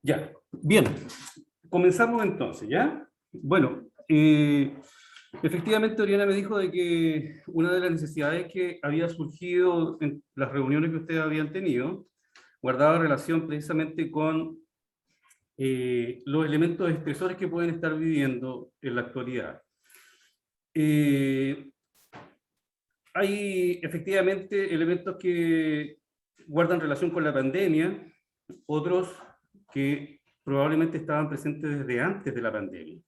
Ya, bien. Comenzamos entonces, ¿ya? Bueno, efectivamente Oriana me dijo de que una de las necesidades que había surgido en las reuniones que ustedes habían tenido guardaba relación precisamente con los elementos estresores que pueden estar viviendo en la actualidad. Eh, Hay efectivamente elementos que guardan relación con la pandemia, otros que probablemente estaban presentes desde antes de la pandemia.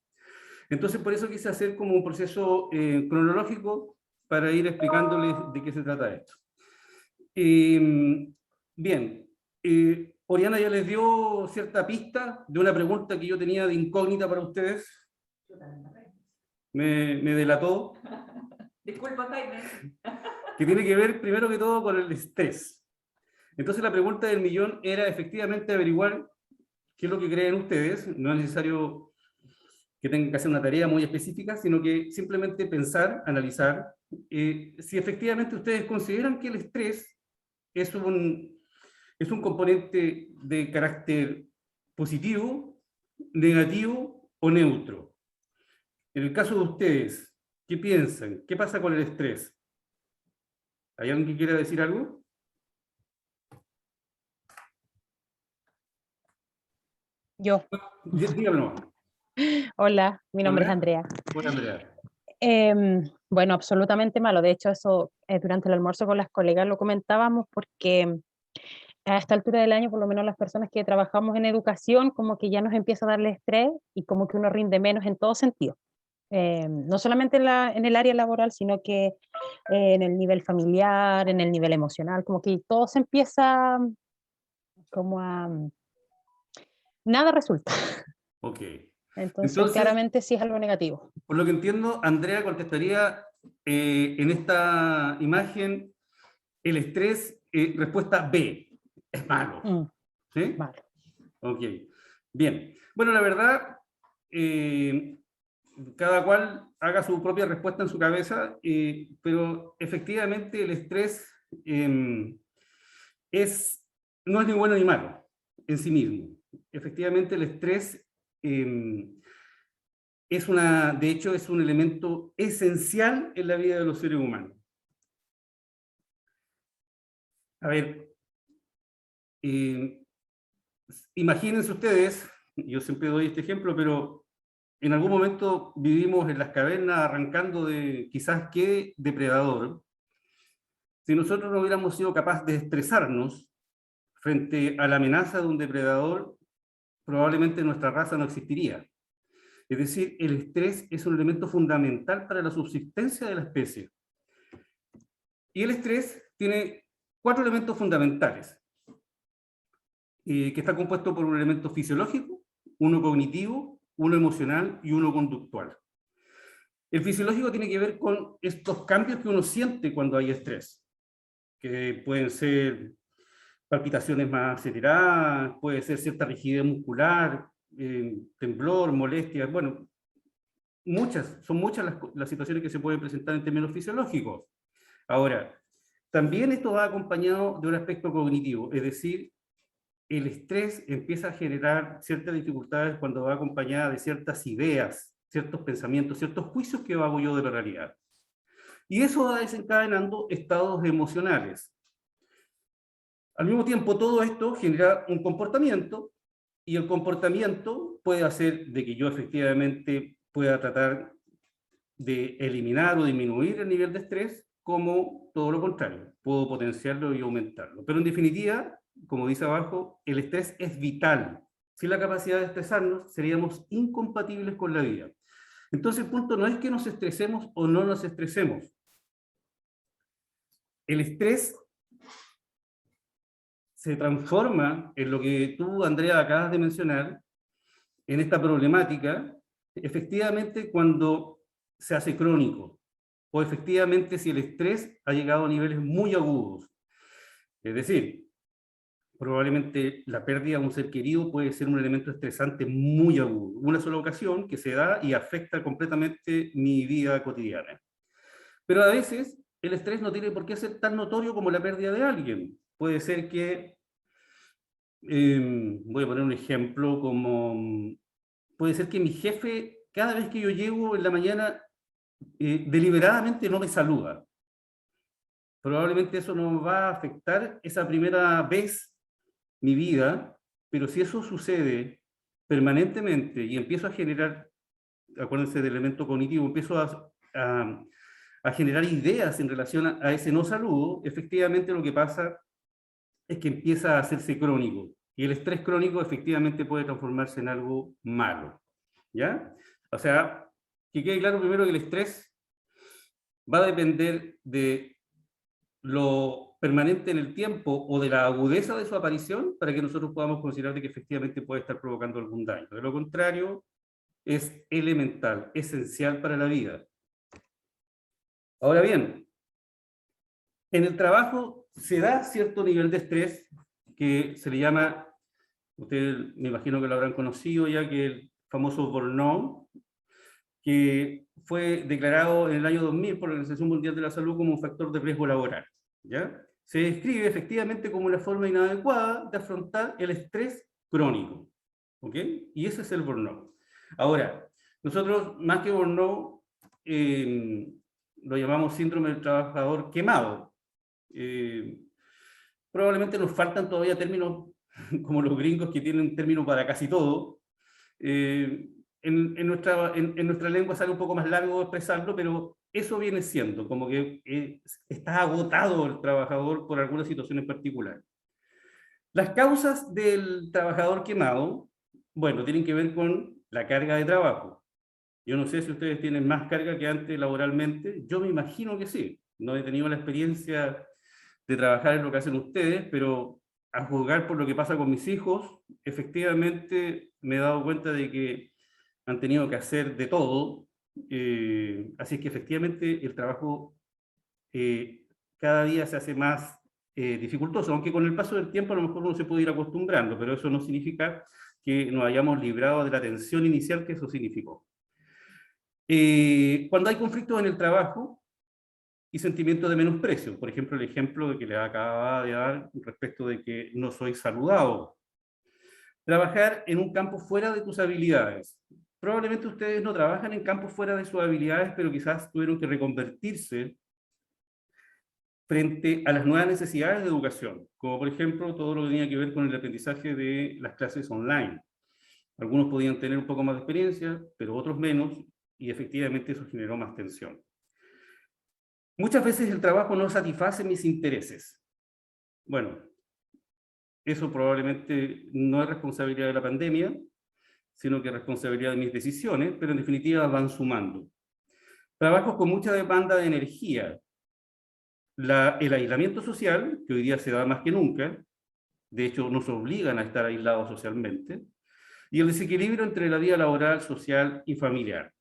Entonces, por eso quise hacer como un proceso cronológico para ir explicándoles de qué se trata esto. Bien, Oriana ya les dio cierta pista de una pregunta que yo tenía de incógnita para ustedes. Me delató. Disculpa, Jaime. Que tiene que ver primero que todo con el estrés. Entonces la pregunta del millón era efectivamente averiguar qué es lo que creen ustedes. No es necesario que tengan que hacer una tarea muy específica, sino que simplemente pensar, analizar, si efectivamente ustedes consideran que el estrés es un componente de carácter positivo, negativo o neutro. En el caso de ustedes, ¿qué piensan? ¿Qué pasa con el estrés? ¿Hay alguien que quiera decir algo? Yo. Dígame nomás. Hola, mi nombre es Hola. Andrea. Hola, Andrea. Bueno, absolutamente malo. De hecho, eso durante el almuerzo con las colegas lo comentábamos porque a esta altura del año, por lo menos las personas que trabajamos en educación, como que ya nos empieza a darle estrés y como que uno rinde menos en todo sentido. No solamente en el área laboral, sino que en el nivel familiar, en el nivel emocional, como que todo se empieza como a... Nada resulta. Ok. Entonces, Entonces, claramente sí es algo negativo. por lo que entiendo, Andrea contestaría en esta imagen el estrés, respuesta B, es malo. Mm, ¿Sí? malo. Ok. Bien. Bueno, la verdad, eh, cada cual haga su propia respuesta en su cabeza, pero efectivamente el estrés eh, es, no es ni bueno ni malo en sí mismo. Efectivamente el estrés de hecho, es un elemento esencial en la vida de los seres humanos. A ver, eh, imagínense ustedes, yo siempre doy este ejemplo, pero en algún momento vivimos en las cavernas arrancando de quizás qué depredador. Si nosotros no hubiéramos sido capaces de estresarnos frente a la amenaza de un depredador, probablemente nuestra raza no existiría. Es decir, el estrés es un elemento fundamental para la subsistencia de la especie. Y el estrés tiene cuatro elementos fundamentales, que está compuesto por un elemento fisiológico, uno cognitivo, uno emocional y uno conductual. El fisiológico tiene que ver con estos cambios que uno siente cuando hay estrés, que pueden ser palpitaciones más aceleradas, puede ser cierta rigidez muscular, temblor, molestias, bueno, son muchas las situaciones que se pueden presentar en términos fisiológicos. Ahora, también esto va acompañado de un aspecto cognitivo, es decir, el estrés empieza a generar ciertas dificultades cuando va acompañada de ciertas ideas, ciertos pensamientos, ciertos juicios que hago yo de la realidad. Y eso va desencadenando estados emocionales. Al mismo tiempo, todo esto genera un comportamiento, y el comportamiento puede hacer de que yo efectivamente pueda tratar de eliminar o disminuir el nivel de estrés, como todo lo contrario, puedo potenciarlo y aumentarlo. Pero en definitiva, como dice abajo, el estrés es vital. Sin la capacidad de estresarnos, seríamos incompatibles con la vida. Entonces, el punto no es que nos estresemos o no nos estresemos. El estrés se transforma en lo que tú, Andrea, acabas de mencionar, en esta problemática, efectivamente cuando se hace crónico, o efectivamente si el estrés ha llegado a niveles muy agudos. Es decir, probablemente la pérdida de un ser querido puede ser un elemento estresante muy agudo, una sola ocasión que se da y afecta completamente mi vida cotidiana. Pero a veces el estrés no tiene por qué ser tan notorio como la pérdida de alguien. Puede ser que Voy a poner un ejemplo como, puede ser que mi jefe, cada vez que yo llego en la mañana, deliberadamente no me saluda. Probablemente eso no va a afectar esa primera vez mi vida, pero si eso sucede permanentemente y empiezo a generar, acuérdense del elemento cognitivo, empiezo a generar ideas en relación a ese no saludo, efectivamente lo que pasa es que empieza a hacerse crónico. Y el estrés crónico efectivamente puede transformarse en algo malo. ¿Ya? O sea, que quede claro primero que el estrés va a depender de lo permanente en el tiempo o de la agudeza de su aparición para que nosotros podamos considerar de que efectivamente puede estar provocando algún daño. De lo contrario, es elemental, esencial para la vida. Ahora bien, en el trabajo se da cierto nivel de estrés que se le llama, ustedes me imagino que lo habrán conocido ya, que el famoso burnout, que fue declarado en el año 2000 por la Organización Mundial de la Salud como un factor de riesgo laboral. ¿Ya? Se describe efectivamente como una forma inadecuada de afrontar el estrés crónico. ¿Ok? Y ese es el burnout. Ahora, nosotros más que burnout, lo llamamos síndrome del trabajador quemado. Probablemente nos faltan todavía términos como los gringos que tienen un término para casi todo. En nuestra lengua sale un poco más largo expresarlo, pero eso viene siendo como que está agotado el trabajador por alguna situación en particular. Las causas del trabajador quemado, bueno, tienen que ver con la carga de trabajo. Yo no sé si ustedes tienen más carga que antes laboralmente, yo me imagino que sí. No he tenido la experiencia de trabajar en lo que hacen ustedes, pero a juzgar por lo que pasa con mis hijos, efectivamente me he dado cuenta de que han tenido que hacer de todo, así es que efectivamente el trabajo cada día se hace más dificultoso, aunque con el paso del tiempo a lo mejor uno se puede ir acostumbrando, pero eso no significa que nos hayamos librado de la tensión inicial que eso significó. Cuando hay conflictos en el trabajo y sentimientos de menosprecio, por ejemplo el ejemplo que le acababa de dar respecto de que no soy saludado. Trabajar en un campo fuera de tus habilidades. Probablemente ustedes no trabajan en campos fuera de sus habilidades, pero quizás tuvieron que reconvertirse frente a las nuevas necesidades de educación, como por ejemplo todo lo que tenía que ver con el aprendizaje de las clases online. Algunos podían tener un poco más de experiencia, pero otros menos, y efectivamente eso generó más tensión. Muchas veces el trabajo no satisface mis intereses. Bueno, eso probablemente no es responsabilidad de la pandemia, sino que es responsabilidad de mis decisiones, pero en definitiva van sumando. Trabajos con mucha demanda de energía. El aislamiento social, que hoy día se da más que nunca, de hecho nos obligan a estar aislados socialmente, y el desequilibrio entre la vida laboral, social y familiar.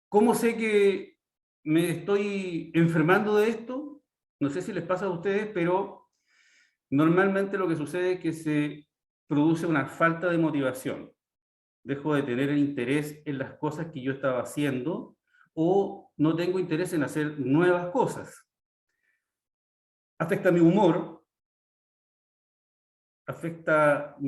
¿Cómo sé que me estoy enfermando de esto? No sé si les pasa a ustedes, pero normalmente lo que sucede es que se produce una falta de motivación. Dejo de tener el interés en las cosas que yo estaba haciendo o no tengo interés en hacer nuevas cosas. Afecta mi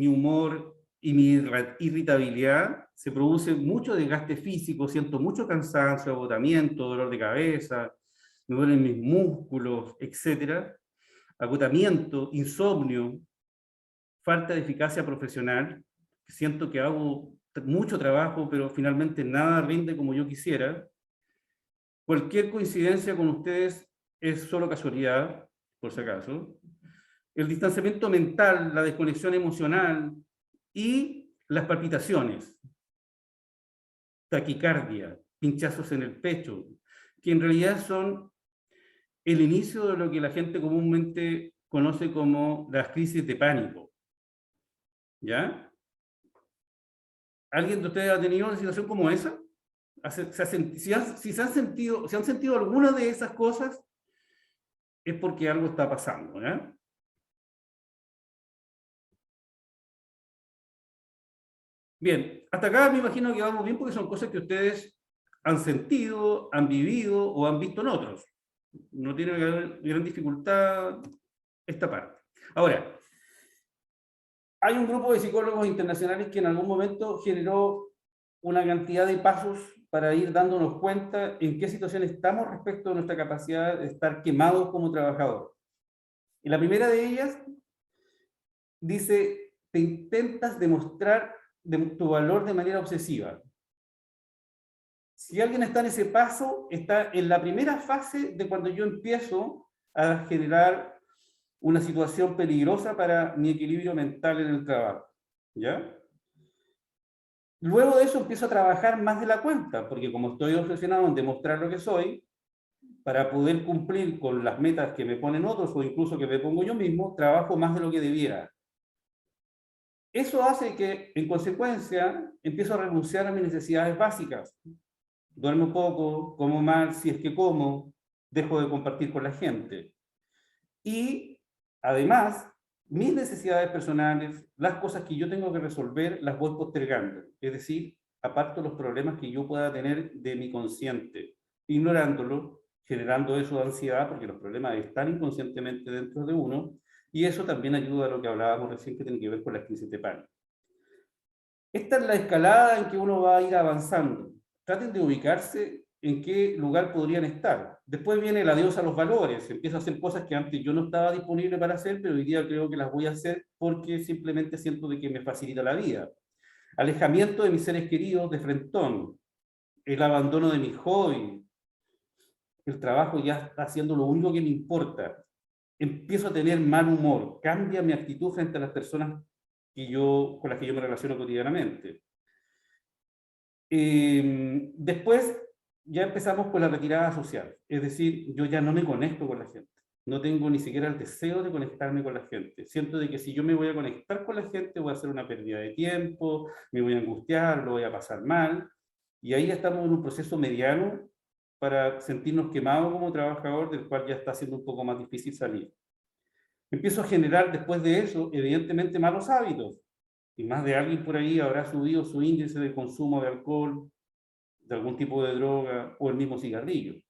humor y mi irritabilidad, se produce mucho desgaste físico, siento mucho cansancio, agotamiento, dolor de cabeza, me duelen mis músculos, etc. Agotamiento, insomnio, falta de eficacia profesional, siento que hago mucho trabajo, pero finalmente nada rinde como yo quisiera. Cualquier coincidencia con ustedes es solo casualidad, por si acaso. El distanciamiento mental, la desconexión emocional y las palpitaciones, taquicardia, pinchazos en el pecho, que en realidad son el inicio de lo que la gente comúnmente conoce como las crisis de pánico. ¿Ya? ¿Alguien de ustedes ha tenido una situación como esa? Si se han sentido alguna de esas cosas, es porque algo está pasando, ¿ya? Bien, hasta acá me imagino que vamos bien porque son cosas que ustedes han sentido, han vivido o han visto en otros, No tiene gran dificultad esta parte. Ahora, hay un grupo de psicólogos internacionales que en algún momento generó una cantidad de pasos para ir dándonos cuenta en qué situación estamos respecto a nuestra capacidad de estar quemados como trabajadores. Y la primera de ellas dice, te intentas demostrar tu valor de manera obsesiva. Si alguien está en ese paso, está en la primera fase de cuando yo empiezo a generar una situación peligrosa para mi equilibrio mental en el trabajo, ¿ya? Luego de eso empiezo a trabajar más de la cuenta, porque como estoy obsesionado en demostrar lo que soy, para poder cumplir con las metas que me ponen otros o incluso que me pongo yo mismo, trabajo más de lo que debiera. Eso hace que, en consecuencia, empiezo a renunciar a mis necesidades básicas. Duermo poco, como mal si es que como, dejo de compartir con la gente. Y, además, mis necesidades personales, las cosas que yo tengo que resolver, las voy postergando. Es decir, aparto los problemas que yo pueda tener de mi consciente, ignorándolo, generando eso de ansiedad, porque los problemas están inconscientemente dentro de uno, y eso también ayuda a lo que hablábamos recién, que tiene que ver con las crisis de pánico. Esta es la escalada en que uno va a ir avanzando. Traten de ubicarse en qué lugar podrían estar. Después viene el adiós a los valores. Empiezo a hacer cosas que antes yo no estaba disponible para hacer, pero hoy día creo que las voy a hacer porque simplemente siento de que me facilita la vida. Alejamiento de mis seres queridos de frentón. El abandono de mis hobbies. El trabajo ya está haciendo lo único que me importa. Empiezo a tener mal humor. Cambia mi actitud frente a las personas con las que yo me relaciono cotidianamente. Después ya empezamos con la retirada social, es decir, yo ya no me conecto con la gente, no tengo ni siquiera el deseo de conectarme con la gente, siento de que si yo me voy a conectar con la gente voy a hacer una pérdida de tiempo, me voy a angustiar, lo voy a pasar mal, y ahí estamos en un proceso mediano para sentirnos quemados como trabajador, del cual ya está siendo un poco más difícil salir. Empiezo a generar después de eso, evidentemente, malos hábitos, y más de alguien por ahí habrá subido su índice de consumo de alcohol, de algún tipo de droga o el mismo cigarrillo.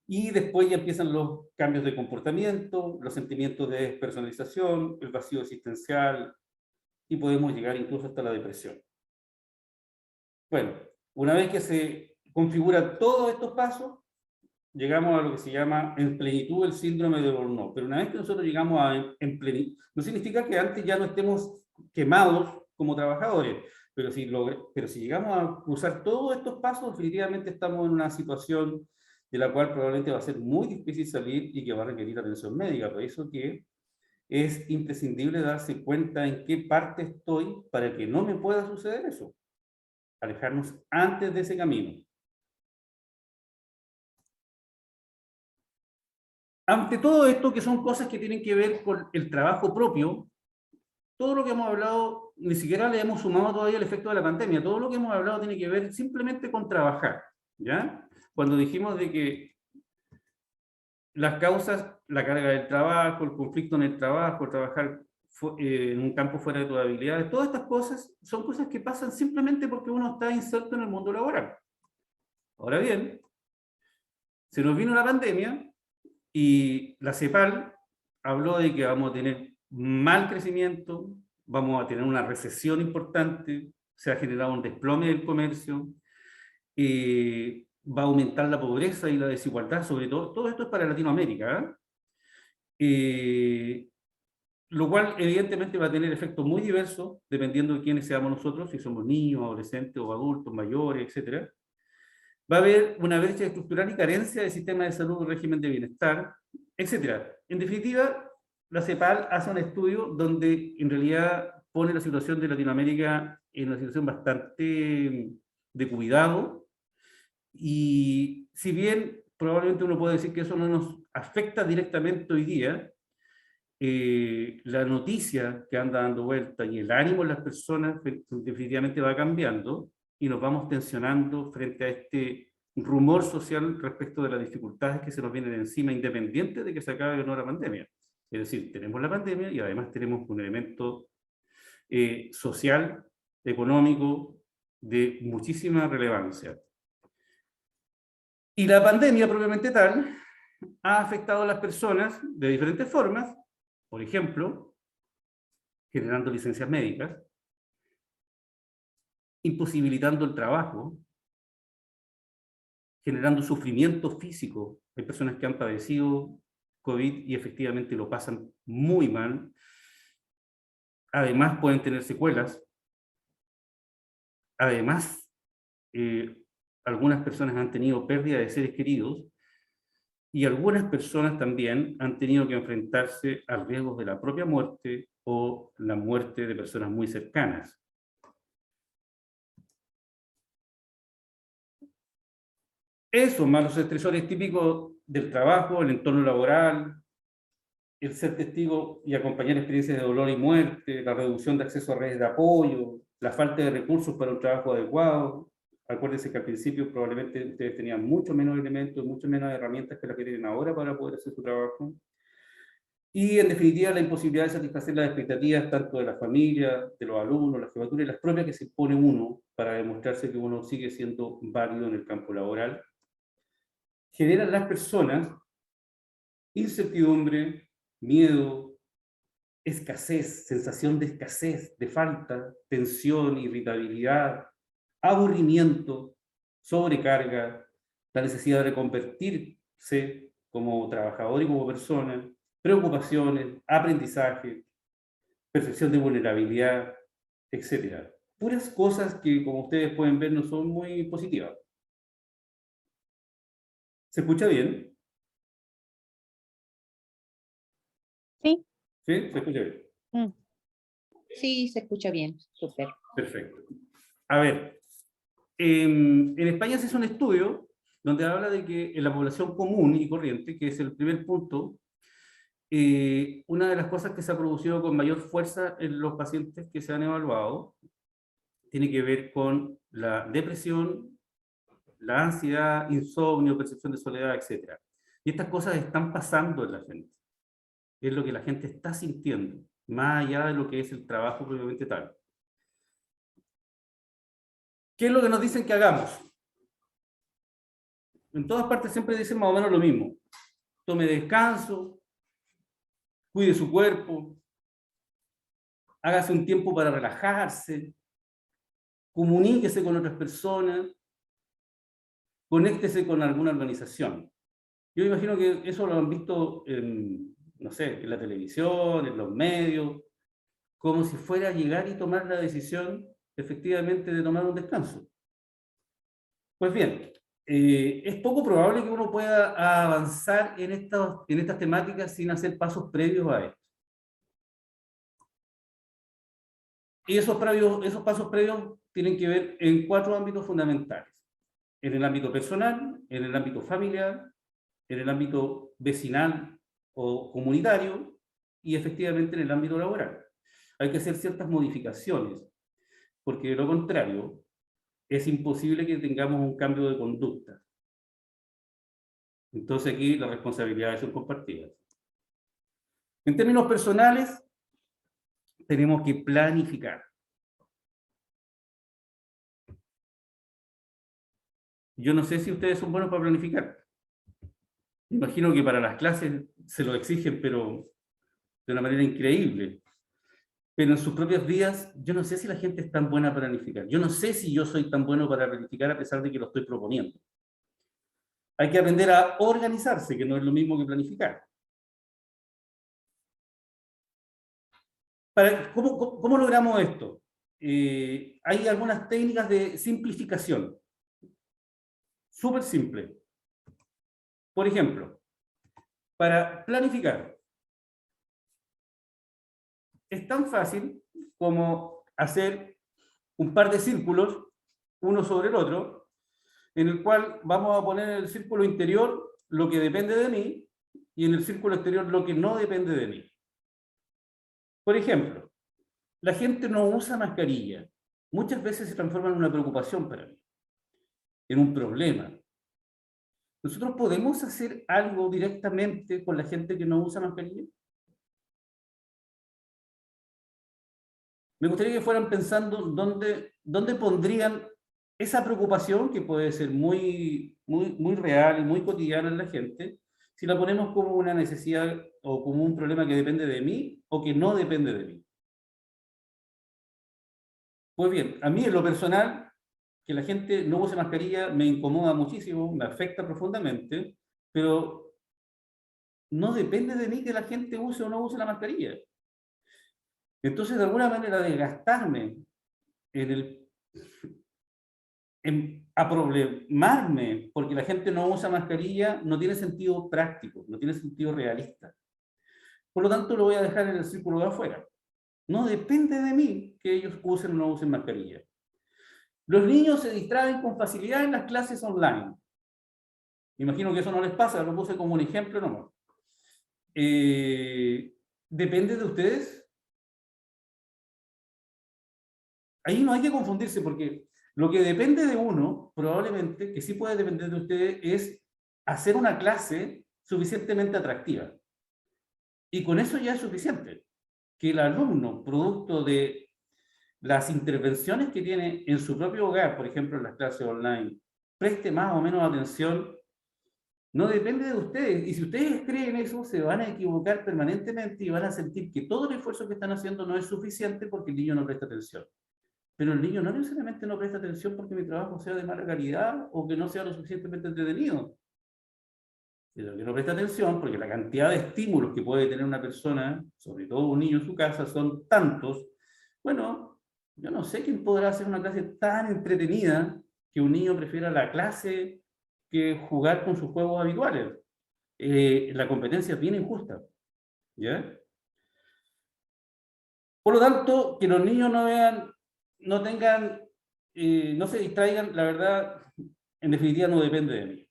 Y después ya empiezan los cambios de comportamiento, los sentimientos de despersonalización, el vacío existencial y podemos llegar incluso hasta la depresión. Bueno, una vez que se configuran todos estos pasos, llegamos a lo que se llama en plenitud el síndrome de Burnout. Pero una vez que nosotros llegamos en plenitud, no significa que antes ya no estemos quemados como trabajadores, pero si llegamos a cruzar todos estos pasos, definitivamente estamos en una situación de la cual probablemente va a ser muy difícil salir y que va a requerir atención médica. Por eso que es imprescindible darse cuenta en qué parte estoy para que no me pueda suceder eso. Alejarnos antes de ese camino. Ante todo esto, que son cosas que tienen que ver con el trabajo propio, todo lo que hemos hablado, ni siquiera le hemos sumado todavía el efecto de la pandemia, todo lo que hemos hablado tiene que ver simplemente con trabajar, ¿ya? Cuando dijimos de que las causas, la carga del trabajo, el conflicto en el trabajo, trabajar en un campo fuera de tus habilidades, todas estas cosas son cosas que pasan simplemente porque uno está inserto en el mundo laboral. Ahora bien, se nos vino la pandemia y la CEPAL habló de que vamos a tener mal crecimiento, vamos a tener una recesión importante, se ha generado un desplome del comercio, va a aumentar la pobreza y la desigualdad, sobre todo esto es para Latinoamérica, lo cual evidentemente va a tener efectos muy diversos, dependiendo de quiénes seamos nosotros, si somos niños, adolescentes o adultos, mayores, etc. Va a haber una brecha estructural y carencia del sistema de salud, régimen de bienestar, etc. En definitiva, la CEPAL hace un estudio donde en realidad pone la situación de Latinoamérica en una situación bastante de cuidado, y si bien probablemente uno puede decir que eso no nos afecta directamente hoy día, la noticia que anda dando vuelta y el ánimo de las personas definitivamente va cambiando y nos vamos tensionando frente a este rumor social respecto de las dificultades que se nos vienen encima, independiente de que se acabe o no la pandemia. Es decir, tenemos la pandemia y además tenemos un elemento social, económico, de muchísima relevancia. Y la pandemia propiamente tal ha afectado a las personas de diferentes formas, por ejemplo, generando licencias médicas, imposibilitando el trabajo, generando sufrimiento físico. Hay personas que han padecido COVID y efectivamente lo pasan muy mal. Además pueden tener secuelas. Además, algunas personas han tenido pérdida de seres queridos y algunas personas también han tenido que enfrentarse a riesgos de la propia muerte o la muerte de personas muy cercanas. Eso, más los estresores típicos del trabajo, el entorno laboral, el ser testigo y acompañar experiencias de dolor y muerte, la reducción de acceso a redes de apoyo, la falta de recursos para un trabajo adecuado. Acuérdense que al principio probablemente ustedes tenían mucho menos elementos, mucho menos herramientas que las que tienen ahora para poder hacer su trabajo. Y en definitiva la imposibilidad de satisfacer las expectativas tanto de la familia, de los alumnos, la jefatura y las propias que se pone uno para demostrarse que uno sigue siendo válido en el campo laboral. Generan las personas incertidumbre, miedo, escasez, sensación de escasez, de falta, tensión, irritabilidad, aburrimiento, sobrecarga, la necesidad de reconvertirse como trabajador y como persona, preocupaciones, aprendizaje, percepción de vulnerabilidad, etc. Puras cosas que, como ustedes pueden ver, no son muy positivas. ¿Se escucha bien? Sí. ¿Sí? ¿Se escucha bien? Mm. Sí, se escucha bien, súper. Perfecto. A ver, en España se hizo un estudio donde habla de que en la población común y corriente, que es el primer punto, una de las cosas que se ha producido con mayor fuerza en los pacientes que se han evaluado tiene que ver con la depresión, la ansiedad, insomnio, percepción de soledad, etc. Y estas cosas están pasando en la gente. Es lo que la gente está sintiendo, más allá de lo que es el trabajo propiamente tal. ¿Qué es lo que nos dicen que hagamos? En todas partes siempre dicen más o menos lo mismo. Tome descanso, cuide su cuerpo, hágase un tiempo para relajarse, comuníquese con otras personas, conéctese con alguna organización. Yo imagino que eso lo han visto en, no sé, en la televisión, en los medios, como si fuera a llegar y tomar la decisión efectivamente de tomar un descanso. Pues bien, es poco probable que uno pueda avanzar en estas temáticas sin hacer pasos previos a esto. Y esos pasos previos tienen que ver en 4 ámbitos fundamentales. En el ámbito personal, en el ámbito familiar, en el ámbito vecinal o comunitario y efectivamente en el ámbito laboral. Hay que hacer ciertas modificaciones, porque de lo contrario es imposible que tengamos un cambio de conducta. Entonces aquí las responsabilidades son compartidas. En términos personales, tenemos que planificar. Yo no sé si ustedes son buenos para planificar. Imagino que para las clases se lo exigen, pero de una manera increíble. Pero en sus propias vidas, yo no sé si la gente es tan buena para planificar. Yo no sé si yo soy tan bueno para planificar a pesar de que lo estoy proponiendo. Hay que aprender a organizarse, que no es lo mismo que planificar. ¿Cómo logramos esto? Hay algunas técnicas de simplificación. Súper simple. Por ejemplo, para planificar, es tan fácil como hacer un par de círculos, uno sobre el otro, en el cual vamos a poner en el círculo interior lo que depende de mí y en el círculo exterior lo que no depende de mí. Por ejemplo, la gente no usa mascarilla. Muchas veces se transforma en una preocupación para mí, en un problema. ¿Nosotros podemos hacer algo directamente con la gente que no usa mascarilla? Me gustaría que fueran pensando dónde pondrían esa preocupación, que puede ser muy real y muy cotidiana en la gente, si la ponemos como una necesidad o como un problema que depende de mí o que no depende de mí? Pues bien, a mí en lo personal, que la gente no use mascarilla me incomoda muchísimo, me afecta profundamente, pero no depende de mí que la gente use o no use la mascarilla. Entonces, de alguna manera, desgastarme en aproblemarme porque la gente no usa mascarilla no tiene sentido práctico, no tiene sentido realista. Por lo tanto, lo voy a dejar en el círculo de afuera. No depende de mí que ellos usen o no usen mascarilla. Los niños se distraen con facilidad en las clases online. Imagino que eso no les pasa, lo puse como un ejemplo nomás. ¿Depende de ustedes? Ahí no hay que confundirse porque lo que depende de uno, probablemente, que sí puede depender de ustedes, es hacer una clase suficientemente atractiva. Y con eso ya es suficiente. Que el alumno, producto de las intervenciones que tiene en su propio hogar, por ejemplo en las clases online, preste más o menos atención, no depende de ustedes. Y si ustedes creen eso, se van a equivocar permanentemente y van a sentir que todo el esfuerzo que están haciendo no es suficiente porque el niño no presta atención. Pero el niño no necesariamente no presta atención porque mi trabajo sea de mala calidad o que no sea lo suficientemente entretenido. Sino que no presta atención porque la cantidad de estímulos que puede tener una persona, sobre todo un niño en su casa, son tantos. Bueno, yo no sé quién podrá hacer una clase tan entretenida que un niño prefiera la clase que jugar con sus juegos habituales. La competencia es bien injusta. ¿Ya? Por lo tanto, que los niños no vean, no tengan, no se distraigan, la verdad, en definitiva no depende de mí.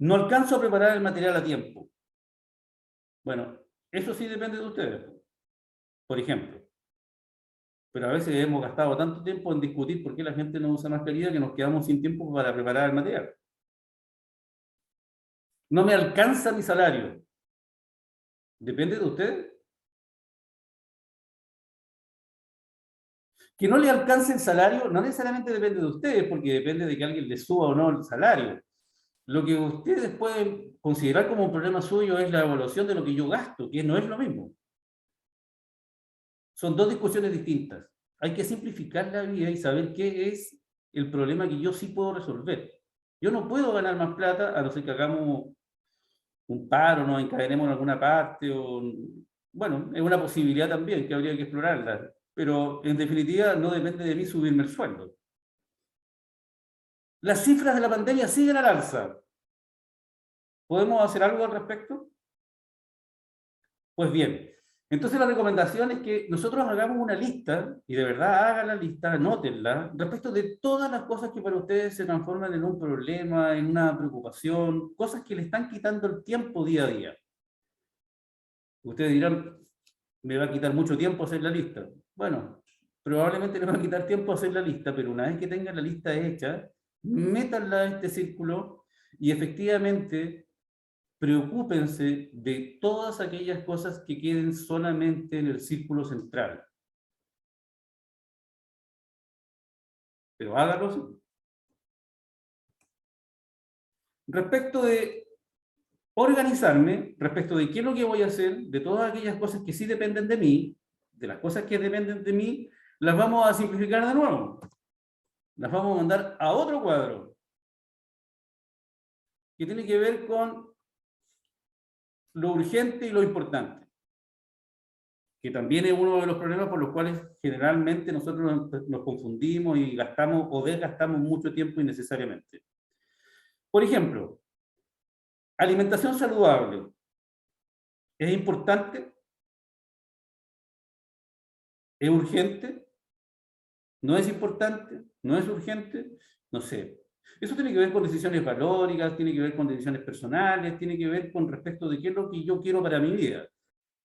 No alcanzo a preparar el material a tiempo. Bueno, eso sí depende de ustedes, por ejemplo. Pero a veces hemos gastado tanto tiempo en discutir por qué la gente no usa mascarilla que nos quedamos sin tiempo para preparar el material. No me alcanza mi salario. ¿Depende de ustedes? Que no le alcance el salario no necesariamente depende de ustedes, porque depende de que alguien le suba o no el salario. Lo que ustedes pueden considerar como un problema suyo es la evaluación de lo que yo gasto, que no es lo mismo. Son dos discusiones distintas. Hay que simplificar la vida y saber qué es el problema que yo sí puedo resolver. Yo no puedo ganar más plata a no ser que hagamos un paro, nos encadenemos en alguna parte, o, bueno, es una posibilidad también que habría que explorarla, pero en definitiva no depende de mí subirme el sueldo. Las cifras de la pandemia siguen al alza. ¿Podemos hacer algo al respecto? Pues bien, entonces la recomendación es que nosotros hagamos una lista, y de verdad hagan la lista, anótenla, respecto de todas las cosas que para ustedes se transforman en un problema, en una preocupación, cosas que le están quitando el tiempo día a día. Ustedes dirán, me va a quitar mucho tiempo hacer la lista. Bueno, probablemente le va a quitar tiempo hacer la lista, pero una vez que tengan la lista hecha, métanla en este círculo y efectivamente preocúpense de todas aquellas cosas que queden solamente en el círculo central. Pero háganlo. Respecto de organizarme, respecto de qué es lo que voy a hacer, de todas aquellas cosas que sí dependen de mí, de las cosas que dependen de mí, las vamos a simplificar de nuevo. Las vamos a mandar a otro cuadro, que tiene que ver con lo urgente y lo importante, que también es uno de los problemas por los cuales generalmente nosotros nos confundimos y gastamos o desgastamos mucho tiempo innecesariamente. Por ejemplo, alimentación saludable. ¿Es importante? ¿Es urgente? ¿No es importante? ¿No es urgente? No sé. Eso tiene que ver con decisiones valóricas, tiene que ver con decisiones personales, tiene que ver con respecto de qué es lo que yo quiero para mi vida.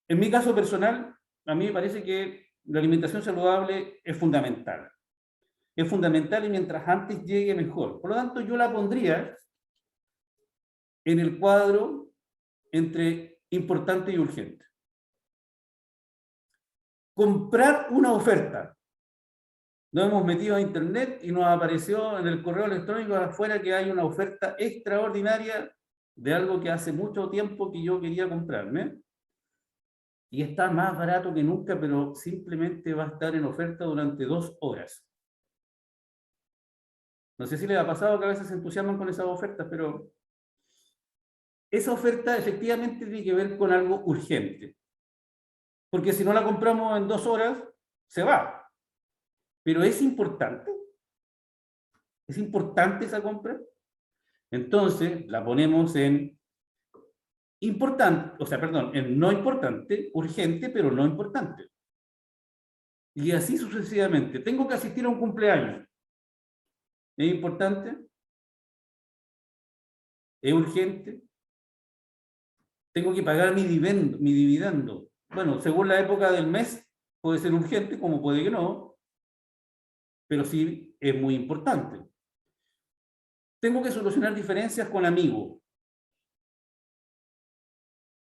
En mi caso personal, a mí me parece que la alimentación saludable es fundamental. Es fundamental y mientras antes llegue mejor. Por lo tanto, yo la pondría en el cuadro entre importante y urgente. Comprar una oferta. Nos hemos metido a internet y nos apareció en el correo electrónico afuera que hay una oferta extraordinaria de algo que hace mucho tiempo que yo quería comprarme, y está más barato que nunca, pero simplemente va a estar en oferta durante 2 horas. No sé si les ha pasado que a veces se entusiasman con esas ofertas, pero esa oferta efectivamente tiene que ver con algo urgente. Porque si no la compramos en 2 horas, se va. Pero es importante. ¿Es importante esa compra? Entonces la ponemos en importante, o sea, perdón, en no importante, urgente, pero no importante. Y así sucesivamente. Tengo que asistir a un cumpleaños. ¿Es importante? ¿Es urgente? Tengo que pagar mi dividendo. Bueno, según la época del mes, puede ser urgente, como puede que no, pero sí es muy importante. Tengo que solucionar diferencias con amigos.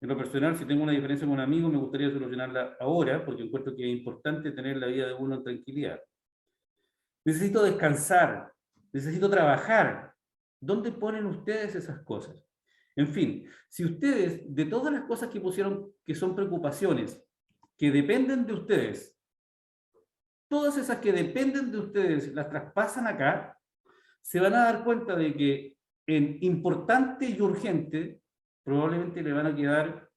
En lo personal, si tengo una diferencia con un amigo, me gustaría solucionarla ahora, porque encuentro que es importante tener la vida de uno en tranquilidad. Necesito descansar, necesito trabajar. ¿Dónde ponen ustedes esas cosas? En fin, si ustedes, de todas las cosas que pusieron que son preocupaciones, que dependen de ustedes, todas esas que dependen de ustedes las traspasan acá, se van a dar cuenta de que en importante y urgente probablemente le van a quedar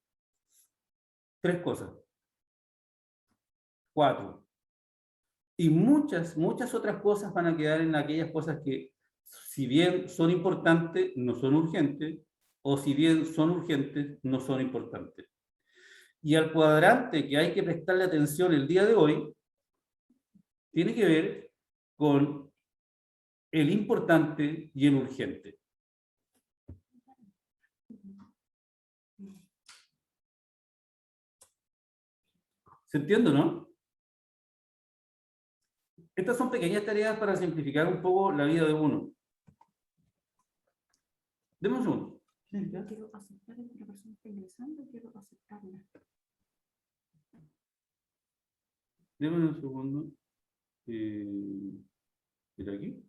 3 cosas, 4. Y muchas otras cosas van a quedar en aquellas cosas que, si bien son importantes, no son urgentes, o si bien son urgentes, no son importantes. Y al cuadrante que hay que prestarle atención el día de hoy, tiene que ver con el importante y el urgente. ¿Se entiende, no? Estas son pequeñas tareas para simplificar un poco la vida de uno. Deme un segundo. Quiero aceptar que la persona está ingresando, quiero aceptarla. Deme un segundo. ¿Está aquí?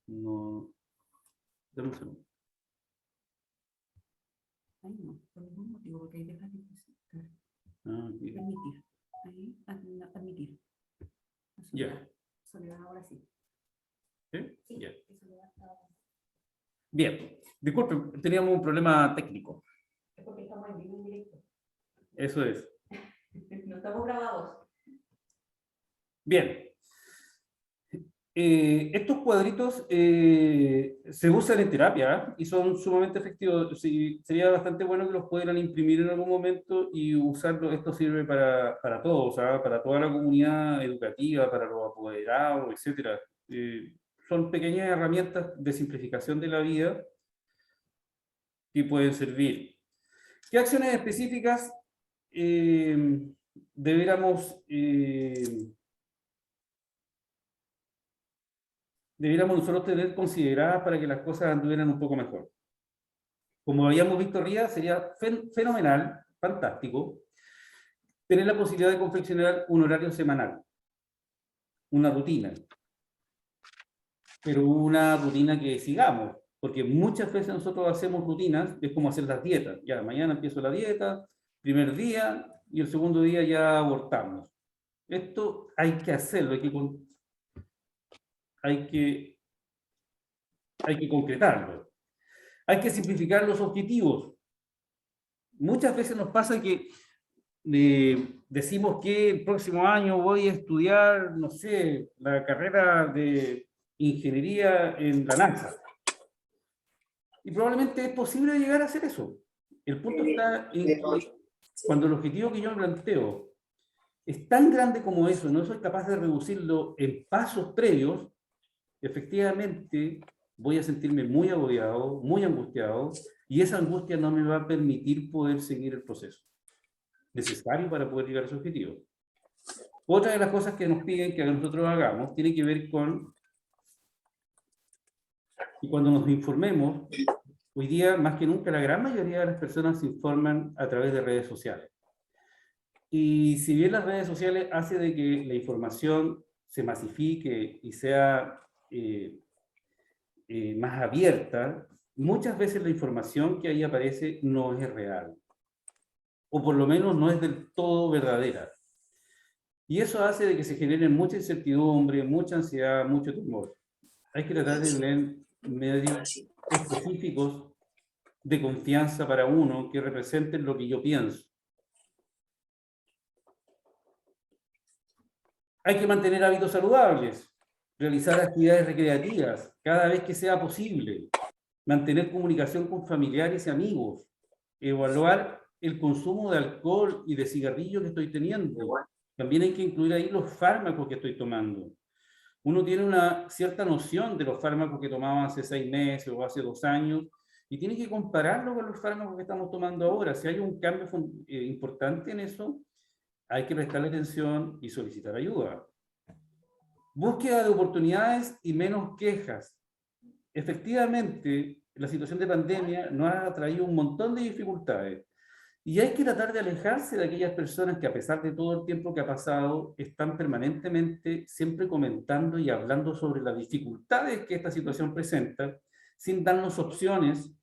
No. Dame un segundo. Ahí no, por ningún motivo, porque ahí dejas de aceptar. Aquí. Permitir. Ahí, admitir. Ya. Soledad, ahora sí. ¿Sí? Sí, Ya. que Soledad estaba- Bien. Disculpe, teníamos un problema técnico. Es porque estamos en vivo y en directo. Eso es. No estamos grabados. Bien. Estos cuadritos se usan en terapia, ¿eh? Y son sumamente efectivos. Sí, sería bastante bueno que los pudieran imprimir en algún momento y usarlo. Esto sirve para todos, ¿ah? Para toda la comunidad educativa, para los apoderados, etc. Son pequeñas herramientas de simplificación de la vida que pueden servir. ¿Qué acciones específicas debiéramos nosotros tener consideradas para que las cosas anduvieran un poco mejor? Como habíamos visto arriba, sería fenomenal, fantástico, tener la posibilidad de confeccionar un horario semanal, una rutina, pero una rutina que sigamos, porque muchas veces nosotros hacemos rutinas, es como hacer las dietas. Ya, mañana empiezo la dieta, primer día, y el segundo día ya abortamos. Esto hay que hacerlo, hay que concretarlo. Hay que simplificar los objetivos. Muchas veces nos pasa que decimos que el próximo año voy a estudiar, no sé, la carrera de ingeniería en la NASA. Y probablemente es posible llegar a hacer eso. El punto está en que cuando el objetivo que yo me planteo es tan grande como eso, no soy capaz de reducirlo en pasos previos, efectivamente voy a sentirme muy agobiado, muy angustiado, y esa angustia no me va a permitir poder seguir el proceso necesario para poder llegar a ese objetivo. Otra de las cosas que nos piden que nosotros hagamos tiene que ver con, y cuando nos informemos, hoy día más que nunca la gran mayoría de las personas se informan a través de redes sociales. Y si bien las redes sociales hacen de que la información se masifique y sea más abierta, muchas veces la información que ahí aparece no es real, o por lo menos no es del todo verdadera. Y eso hace de que se genere mucha incertidumbre, mucha ansiedad, mucho temor. Hay que tratar de tener medios específicos de confianza para uno que representen lo que yo pienso. Hay que mantener hábitos saludables, realizar actividades recreativas cada vez que sea posible, mantener comunicación con familiares y amigos, evaluar el consumo de alcohol y de cigarrillo que estoy teniendo. También hay que incluir ahí los fármacos que estoy tomando. Uno tiene una cierta noción de los fármacos que tomaba hace 6 meses o hace 2 años y tiene que compararlo con los fármacos que estamos tomando ahora. Si hay un cambio importante en eso, hay que prestarle atención y solicitar ayuda. Búsqueda de oportunidades y menos quejas. Efectivamente, la situación de pandemia nos ha traído un montón de dificultades y hay que tratar de alejarse de aquellas personas que, a pesar de todo el tiempo que ha pasado, están permanentemente siempre comentando y hablando sobre las dificultades que esta situación presenta, sin darnos opciones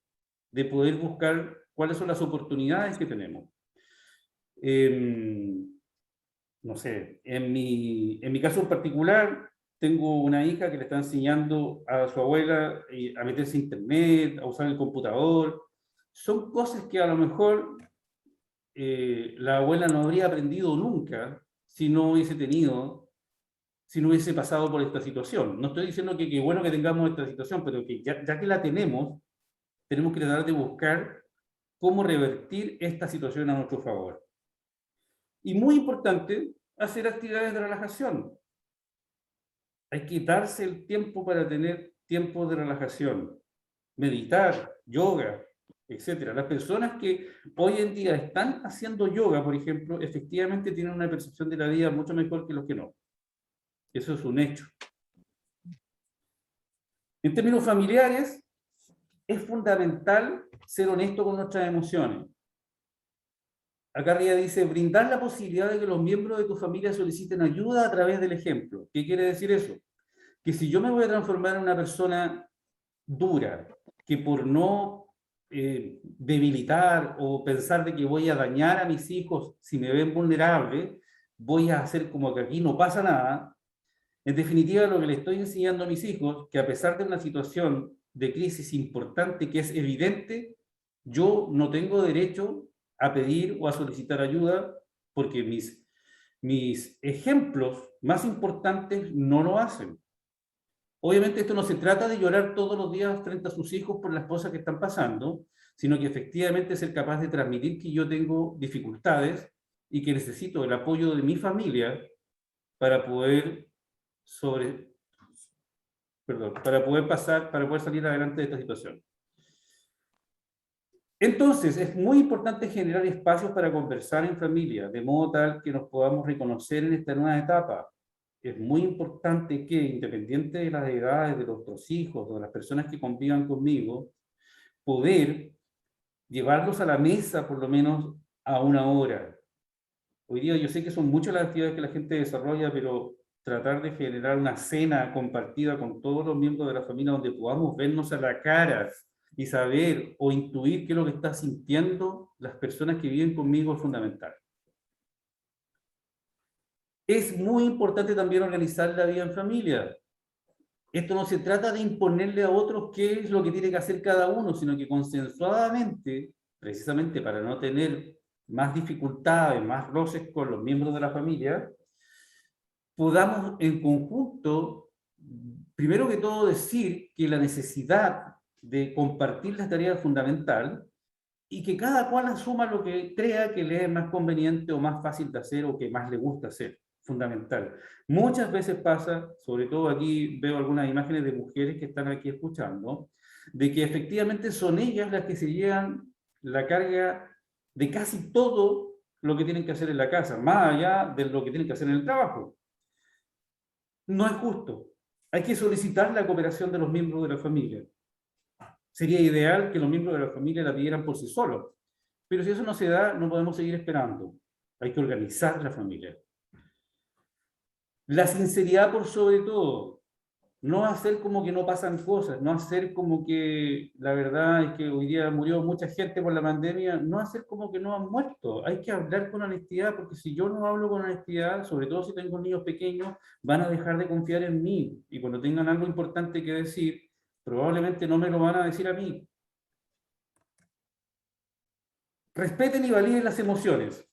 de poder buscar cuáles son las oportunidades que tenemos. No sé, en mi caso en particular, tengo una hija que le está enseñando a su abuela a meterse a internet, a usar el computador. Son cosas que a lo mejor la abuela no habría aprendido nunca si no hubiese pasado por esta situación. No estoy diciendo que qué bueno que tengamos esta situación, pero que ya que la tenemos que tratar de buscar cómo revertir esta situación a nuestro favor. Y muy importante, hacer actividades de relajación. Hay que darse el tiempo para tener tiempo de relajación. Meditar, yoga, etcétera. Las personas que hoy en día están haciendo yoga, por ejemplo, efectivamente tienen una percepción de la vida mucho mejor que los que no. Eso es un hecho. En términos familiares, es fundamental ser honesto con nuestras emociones. Acá arriba dice, brindar la posibilidad de que los miembros de tu familia soliciten ayuda a través del ejemplo. ¿Qué quiere decir eso? Que si yo me voy a transformar en una persona dura, que por no debilitar o pensar de que voy a dañar a mis hijos si me ven vulnerable, voy a hacer como que aquí no pasa nada. En definitiva, lo que le estoy enseñando a mis hijos, que a pesar de una situación de crisis importante que es evidente, yo no tengo derecho a pedir o a solicitar ayuda porque mis ejemplos más importantes no lo hacen. Obviamente esto no se trata de llorar todos los días frente a sus hijos por las cosas que están pasando, sino que efectivamente ser capaz de transmitir que yo tengo dificultades y que necesito el apoyo de mi familia para poder para poder salir adelante de esta situación. Entonces, es muy importante generar espacios para conversar en familia, de modo tal que nos podamos reconocer en esta nueva etapa. Es muy importante que, independiente de las edades de nuestros hijos o de las personas que convivan conmigo, poder llevarlos a la mesa por lo menos a 1 hora. Hoy día yo sé que son muchas las actividades que la gente desarrolla, pero tratar de generar una cena compartida con todos los miembros de la familia donde podamos vernos a la cara y saber o intuir qué es lo que están sintiendo las personas que viven conmigo es fundamental. Es muy importante también organizar la vida en familia. Esto no se trata de imponerle a otros qué es lo que tiene que hacer cada uno, sino que consensuadamente, precisamente para no tener más dificultades, más roces con los miembros de la familia, podamos en conjunto, primero que todo, decir que la necesidad de compartir las tareas es fundamental y que cada cual asuma lo que crea que le es más conveniente o más fácil de hacer o que más le gusta hacer. Fundamental. Muchas veces pasa, sobre todo aquí veo algunas imágenes de mujeres que están aquí escuchando, de que efectivamente son ellas las que se llevan la carga de casi todo lo que tienen que hacer en la casa, más allá de lo que tienen que hacer en el trabajo. No es justo. Hay que solicitar la cooperación de los miembros de la familia. Sería ideal que los miembros de la familia la pidieran por sí solos, pero si eso no se da, no podemos seguir esperando. Hay que organizar la familia. La sinceridad por sobre todo. No hacer como que no pasan cosas, no hacer como que la verdad es que hoy día murió mucha gente por la pandemia, no hacer como que no han muerto. Hay que hablar con honestidad, porque si yo no hablo con honestidad, sobre todo si tengo niños pequeños, van a dejar de confiar en mí. Y cuando tengan algo importante que decir, probablemente no me lo van a decir a mí. Respeten y validen las emociones.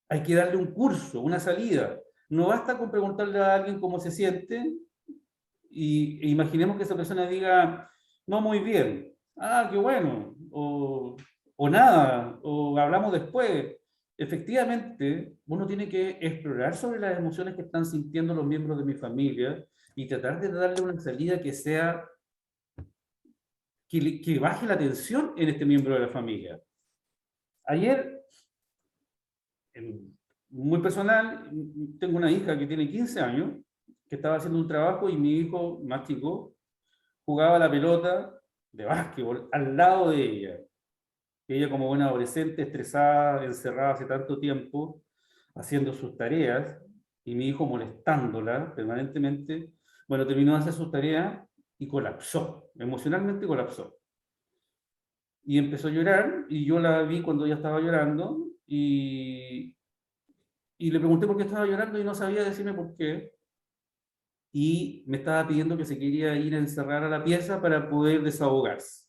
Hay que darle un curso, una salida. No basta con preguntarle a alguien cómo se siente e imaginemos que esa persona diga, no, muy bien, ah, qué bueno, o nada, o hablamos después. Efectivamente, uno tiene que explorar sobre las emociones que están sintiendo los miembros de mi familia y tratar de darle una salida que sea, que baje la tensión en este miembro de la familia. Ayer, muy personal, tengo una hija que tiene 15 años, que estaba haciendo un trabajo y mi hijo más chico jugaba la pelota de básquetbol al lado de ella. Ella como buena adolescente, estresada, encerrada hace tanto tiempo, haciendo sus tareas, y mi hijo molestándola permanentemente, bueno, terminó de hacer sus tareas y colapsó, emocionalmente colapsó. Y empezó a llorar, y yo la vi cuando ella estaba llorando, y le pregunté por qué estaba llorando y no sabía decirme por qué. Y me estaba pidiendo que se quería ir a encerrar a la pieza para poder desahogarse.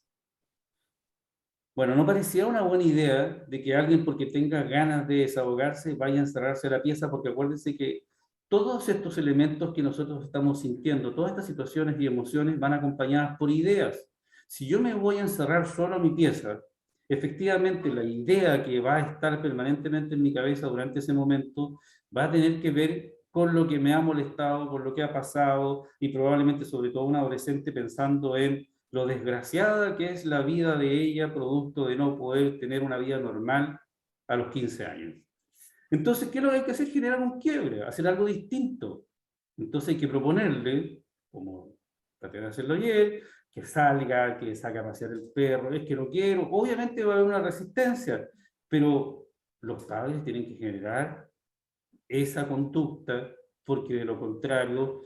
Bueno, no parecía una buena idea de que alguien porque tenga ganas de desahogarse vaya a encerrarse a la pieza, porque acuérdense que todos estos elementos que nosotros estamos sintiendo, todas estas situaciones y emociones van acompañadas por ideas. Si yo me voy a encerrar solo a mi pieza, efectivamente la idea que va a estar permanentemente en mi cabeza durante ese momento va a tener que ver con lo que me ha molestado, con lo que ha pasado, y probablemente sobre todo un adolescente pensando en lo desgraciada que es la vida de ella, producto de no poder tener una vida normal a los 15 años. Entonces, ¿qué es lo que hay que hacer? Generar un quiebre, hacer algo distinto. Entonces hay que proponerle, como traté de hacerlo ayer, que salga, que saque a pasear el perro, es que no quiero. Obviamente va a haber una resistencia, pero los padres tienen que generar esa conducta, porque de lo contrario,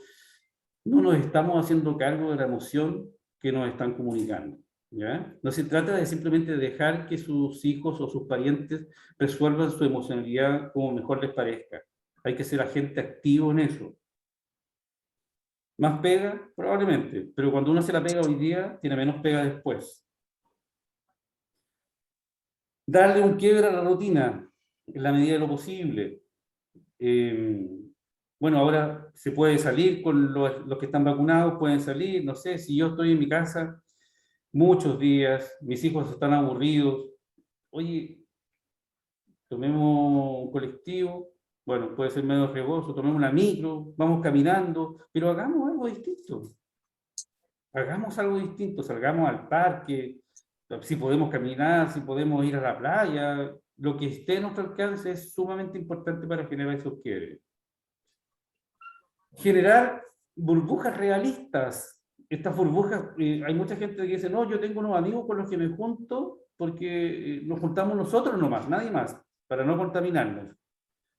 no nos estamos haciendo cargo de la emoción que nos están comunicando. ¿Ya? No se trata de simplemente dejar que sus hijos o sus parientes resuelvan su emocionalidad como mejor les parezca. Hay que ser agente activo en eso. ¿Más pega? Probablemente, pero cuando uno se la pega hoy día, tiene menos pega después. Darle un quiebre a la rutina, en la medida de lo posible. Bueno, ahora se puede salir con los que están vacunados, pueden salir, no sé, si yo estoy en mi casa muchos días, mis hijos están aburridos, oye, tomemos un colectivo, bueno, puede ser medio riesgoso, tomemos una micro, vamos caminando, pero hagamos algo distinto. Hagamos algo distinto, salgamos al parque, si podemos caminar, si podemos ir a la playa, lo que esté a nuestro alcance es sumamente importante para generar esos quiebres. Generar burbujas realistas. Estas burbujas, hay mucha gente que dice, no, yo tengo unos amigos con los que me junto porque nos juntamos nosotros nomás, nadie más, para no contaminarnos.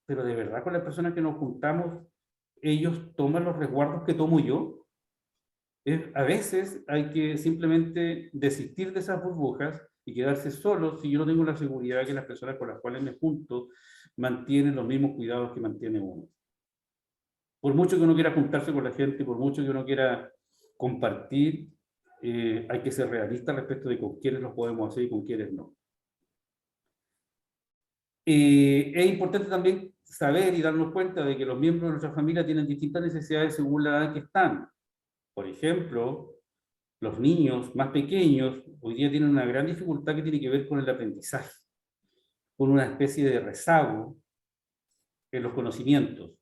Pero de verdad con las personas que nos juntamos, ellos toman los resguardos que tomo yo. A veces hay que simplemente desistir de esas burbujas y quedarse solo si yo no tengo la seguridad que las personas con las cuales me junto mantienen los mismos cuidados que mantiene uno. Por mucho que uno quiera juntarse con la gente, por mucho que uno quiera compartir, hay que ser realista respecto de con quiénes los podemos hacer y con quiénes no. Es importante también saber y darnos cuenta de que los miembros de nuestra familia tienen distintas necesidades según la edad en que están. Por ejemplo, los niños más pequeños hoy día tienen una gran dificultad que tiene que ver con el aprendizaje, con una especie de rezago en los conocimientos.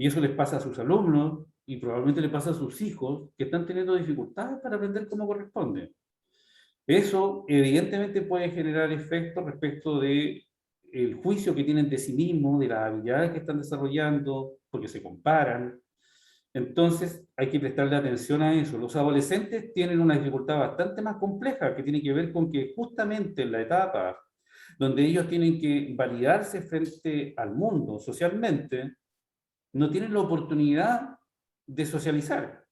Y eso les pasa a sus alumnos y probablemente les pasa a sus hijos que están teniendo dificultades para aprender como corresponde. Eso evidentemente puede generar efectos respecto de el juicio que tienen de sí mismos, de las habilidades que están desarrollando, porque se comparan. Entonces hay que prestarle atención a eso. Los adolescentes tienen una dificultad bastante más compleja que tiene que ver con que justamente en la etapa donde ellos tienen que validarse frente al mundo socialmente, no tienen la oportunidad de socializar.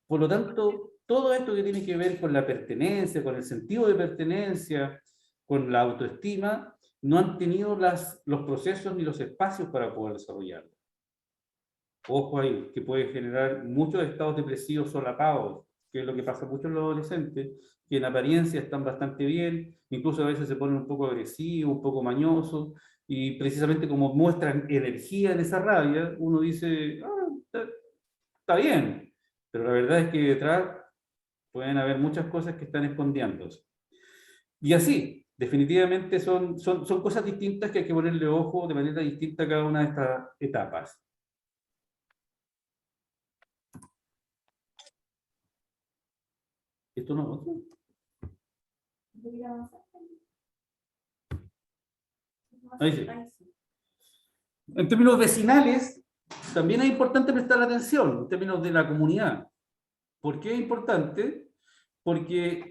Por lo tanto, todo esto que tiene que ver con la pertenencia, con el sentido de pertenencia, con la autoestima, no han tenido los procesos ni los espacios para poder desarrollarlo. Ojo ahí, que puede generar muchos estados depresivos solapados, que es lo que pasa mucho en los adolescentes, que en apariencia están bastante bien, incluso a veces se ponen un poco agresivos, un poco mañosos, y precisamente como muestran energía en esa rabia, uno dice, está bien, pero la verdad es que detrás pueden haber muchas cosas que están escondiéndose. Y así, definitivamente son cosas distintas que hay que ponerle ojo de manera distinta a cada una de estas etapas. ¿Esto no es otro? Ahí sí. En términos vecinales, también es importante prestar atención, en términos de la comunidad. ¿Por qué es importante? Porque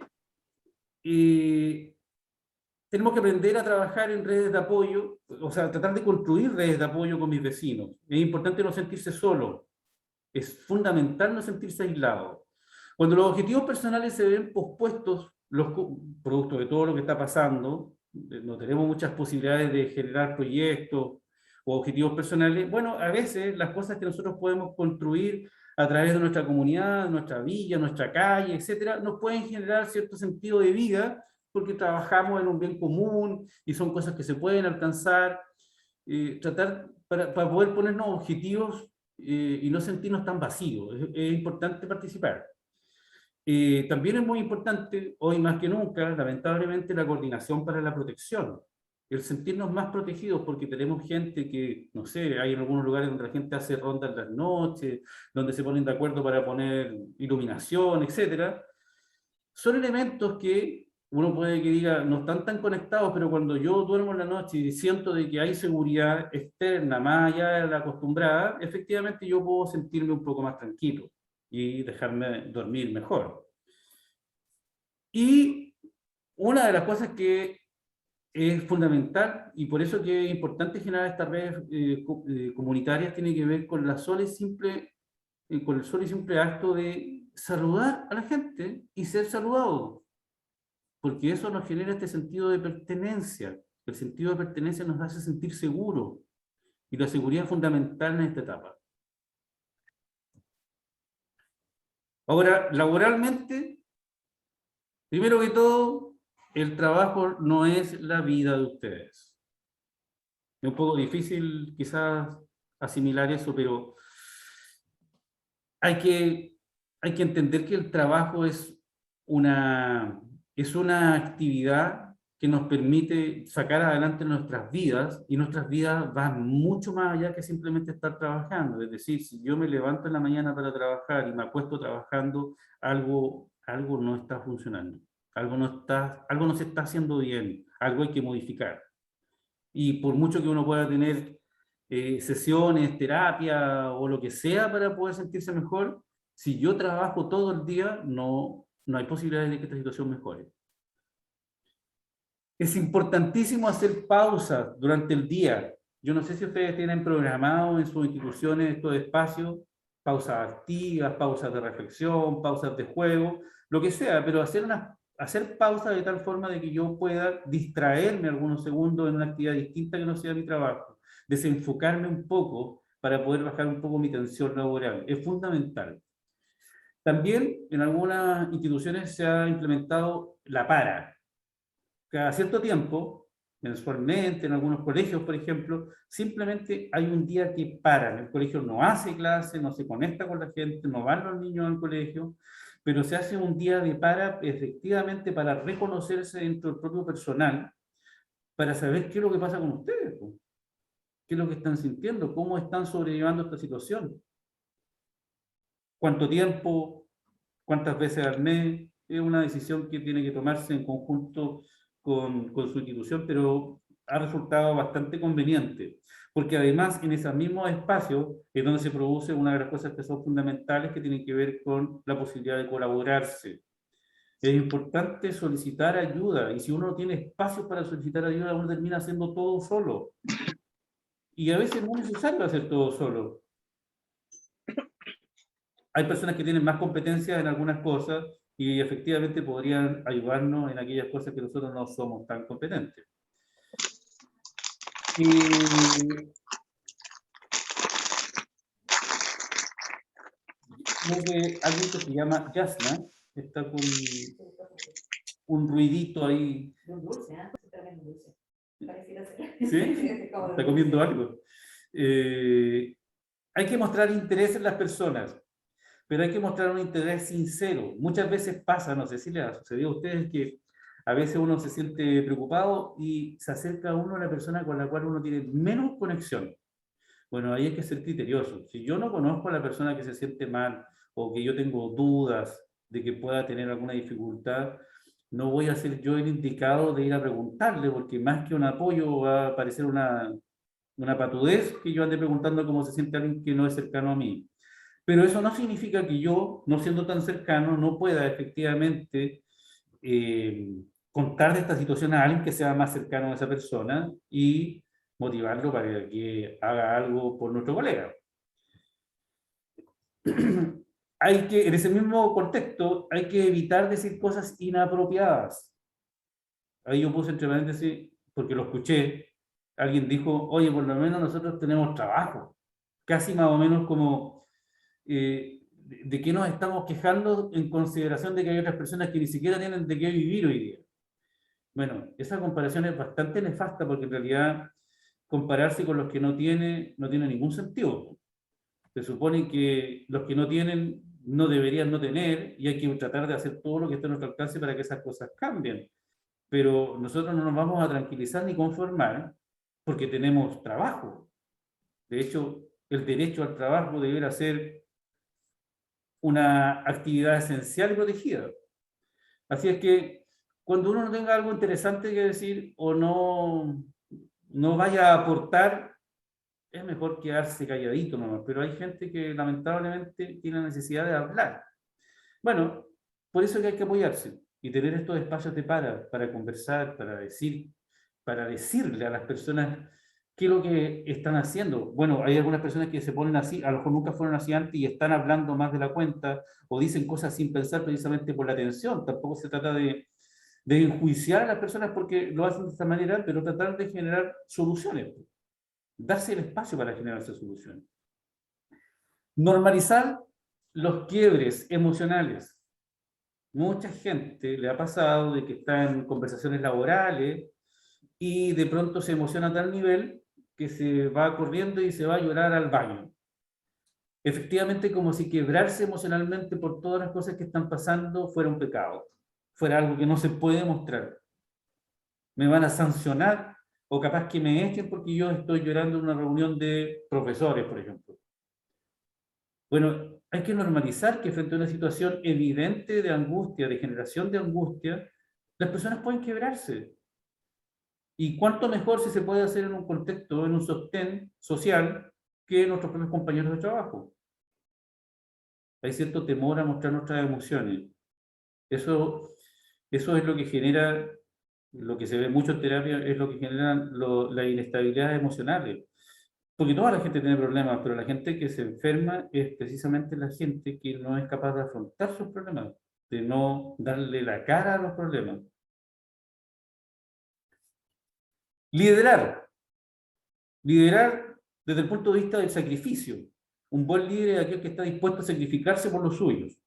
tenemos que aprender a trabajar en redes de apoyo, o sea, tratar de construir redes de apoyo con mis vecinos. Es importante no sentirse solo. Es fundamental no sentirse aislado. Cuando los objetivos personales se ven pospuestos, producto de todo lo que está pasando, no tenemos muchas posibilidades de generar proyectos o objetivos personales, bueno, a veces las cosas que nosotros podemos construir a través de nuestra comunidad, nuestra villa, nuestra calle, etcétera, nos pueden generar cierto sentido de vida porque trabajamos en un bien común y son cosas que se pueden alcanzar. Tratar para poder ponernos objetivos y no sentirnos tan vacíos. Es importante participar. También es muy importante, hoy más que nunca, lamentablemente, la coordinación para la protección. El sentirnos más protegidos porque tenemos gente que, no sé, hay en algunos lugares donde la gente hace rondas en las noches, donde se ponen de acuerdo para poner iluminación, etcétera. Son elementos que uno puede que diga, no están tan conectados, pero cuando yo duermo en la noche y siento de que hay seguridad externa, más allá de la acostumbrada, efectivamente yo puedo sentirme un poco más tranquilo y dejarme dormir mejor. Y una de las cosas que es fundamental, y por eso que es importante generar estas redes comunitarias, tiene que ver con con el solo y simple acto de saludar a la gente y ser saludado, porque eso nos genera este sentido de pertenencia. El sentido de pertenencia nos hace sentir seguros, y la seguridad es fundamental en esta etapa. Ahora, laboralmente, primero que todo, el trabajo no es la vida de ustedes. Es un poco difícil quizás asimilar eso, pero hay que entender que el trabajo es una actividad que nos permite sacar adelante nuestras vidas, y nuestras vidas van mucho más allá que simplemente estar trabajando. Es decir, si yo me levanto en la mañana para trabajar y me acuesto trabajando, algo no está funcionando, algo no se está haciendo bien, algo hay que modificar. Y por mucho que uno pueda tener sesiones, terapia o lo que sea para poder sentirse mejor, si yo trabajo todo el día, no hay posibilidades de que esta situación mejore. Es importantísimo hacer pausas durante el día. Yo no sé si ustedes tienen programado en sus instituciones estos espacios, pausas activas, pausas de reflexión, pausas de juego, lo que sea, pero hacer pausas de tal forma de que yo pueda distraerme algunos segundos en una actividad distinta que no sea mi trabajo, desenfocarme un poco para poder bajar un poco mi tensión laboral. Es fundamental. También en algunas instituciones se ha implementado la para. Cada cierto tiempo, mensualmente, en algunos colegios, por ejemplo, simplemente hay un día que paran. El colegio no hace clase, no se conecta con la gente, no van los niños al colegio, pero se hace un día de para, efectivamente, para reconocerse dentro del propio personal, para saber qué es lo que pasa con ustedes, qué es lo que están sintiendo, cómo están sobrellevando esta situación, cuánto tiempo, cuántas veces al mes. Es una decisión que tiene que tomarse en conjunto con su institución, pero ha resultado bastante conveniente, porque además en esos mismos espacios es donde se produce una de las cosas que son fundamentales, que tienen que ver con la posibilidad de colaborarse. Es importante solicitar ayuda, y si uno no tiene espacio para solicitar ayuda, uno termina haciendo todo solo. Y a veces no es necesario hacer todo solo. hay personas que tienen más competencias en algunas cosas y efectivamente podrían ayudarnos en aquellas cosas que nosotros no somos tan competentes. Creo que alguien que se llama Jasna está con un ruidito ahí. Un dulce, ¿eh? Tremendo dulce. Pareciera ser. ¿Sí? Está comiendo algo. Hay que mostrar interés en las personas, pero hay que mostrar un interés sincero. Muchas veces pasa, no sé si les ha sucedido a ustedes, que a veces uno se siente preocupado y se acerca a uno a la persona con la cual uno tiene menos conexión. Bueno, ahí hay que ser criterioso. Si yo no conozco a la persona que se siente mal o que yo tengo dudas de que pueda tener alguna dificultad, no voy a ser yo el indicado de ir a preguntarle, porque más que un apoyo va a parecer una patudez que yo ande preguntando cómo se siente alguien que no es cercano a mí. Pero eso no significa que yo, no siendo tan cercano, no pueda efectivamente contar de esta situación a alguien que sea más cercano a esa persona y motivarlo para que haga algo por nuestro colega. Hay que, en ese mismo contexto, hay que evitar decir cosas inapropiadas. Ahí yo puse entre paréntesis, porque lo escuché, alguien dijo, oye, por lo menos nosotros tenemos trabajo. Casi más o menos como, ¿de qué nos estamos quejando en consideración de que hay otras personas que ni siquiera tienen de qué vivir hoy día? Bueno, esa comparación es bastante nefasta porque en realidad compararse con los que no tienen no tiene ningún sentido. Se supone que los que no tienen no deberían no tener y hay que tratar de hacer todo lo que esté a nuestro alcance para que esas cosas cambien. Pero nosotros no nos vamos a tranquilizar ni conformar porque tenemos trabajo. De hecho, el derecho al trabajo debería ser una actividad esencial y protegida. Así es que cuando uno no tenga algo interesante que decir o no vaya a aportar, es mejor quedarse calladito nomás. Pero hay gente que lamentablemente tiene la necesidad de hablar. Bueno, por eso que hay que apoyarse y tener estos espacios de para conversar, para decirle a las personas qué es lo que están haciendo. Bueno, hay algunas personas que se ponen así, a lo mejor nunca fueron así antes y están hablando más de la cuenta o dicen cosas sin pensar precisamente por la atención. Tampoco se trata de enjuiciar a las personas porque lo hacen de esta manera, pero tratar de generar soluciones, darse el espacio para generar esas soluciones. Normalizar los quiebres emocionales. Mucha gente le ha pasado de que está en conversaciones laborales y de pronto se emociona a tal nivel que se va corriendo y se va a llorar al baño. Efectivamente, como si quebrarse emocionalmente por todas las cosas que están pasando fuera un pecado, fuera algo que no se puede mostrar. Me van a sancionar o capaz que me echen porque yo estoy llorando en una reunión de profesores, por ejemplo. Bueno, hay que normalizar que frente a una situación evidente de angustia, de generación de angustia, las personas pueden quebrarse. Y cuánto mejor si se puede hacer en un contexto, en un sostén social, que nuestros propios compañeros de trabajo. Hay cierto temor a mostrar nuestras emociones. Eso es lo que genera, lo que se ve mucho en terapia, es lo que genera las inestabilidades emocionales. Porque toda la gente tiene problemas, pero la gente que se enferma es precisamente la gente que no es capaz de afrontar sus problemas, de no darle la cara a los problemas. Liderar. Liderar desde el punto de vista del sacrificio. Un buen líder es aquel que está dispuesto a sacrificarse por los suyos.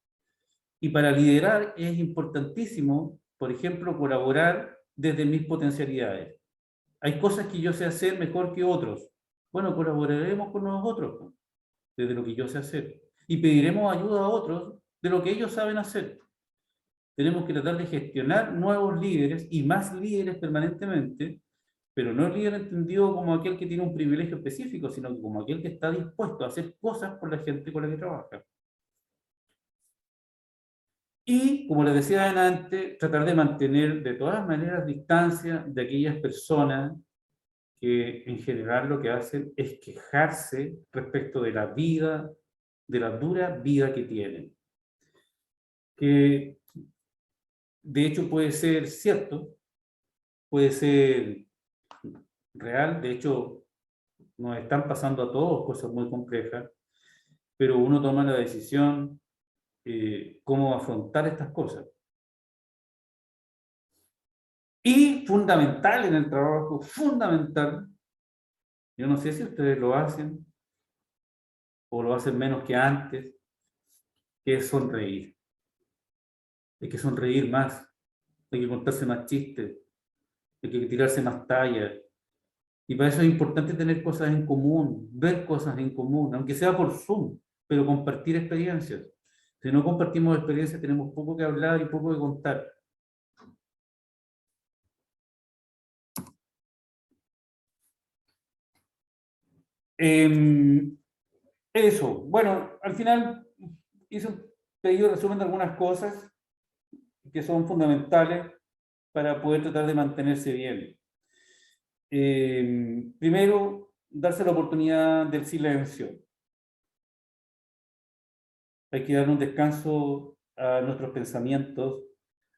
Y para liderar es importantísimo, por ejemplo, colaborar desde mis potencialidades. Hay cosas que yo sé hacer mejor que otros. Bueno, colaboraremos con nosotros, desde lo que yo sé hacer. Y pediremos ayuda a otros de lo que ellos saben hacer. Tenemos que tratar de gestionar nuevos líderes y más líderes permanentemente, pero no el líder entendido como aquel que tiene un privilegio específico, sino como aquel que está dispuesto a hacer cosas por la gente con la que trabaja. Y, como les decía antes, tratar de mantener de todas maneras distancia de aquellas personas que en general lo que hacen es quejarse respecto de la vida, de la dura vida que tienen. Que de hecho puede ser cierto, puede ser real, de hecho nos están pasando a todos cosas muy complejas, pero uno toma la decisión cómo afrontar estas cosas. Y fundamental en el trabajo, fundamental, yo no sé si ustedes lo hacen o lo hacen menos que antes, que es sonreír. Hay que sonreír más, hay que contarse más chistes, hay que tirarse más tallas. Y para eso es importante tener cosas en común, ver cosas en común, aunque sea por Zoom, pero compartir experiencias. Si no compartimos experiencias, tenemos poco que hablar y poco que contar. Eso, bueno, al final hice un pedido resumen de algunas cosas que son fundamentales para poder tratar de mantenerse bien. Primero, darse la oportunidad del silencio. Hay que dar un descanso a nuestros pensamientos,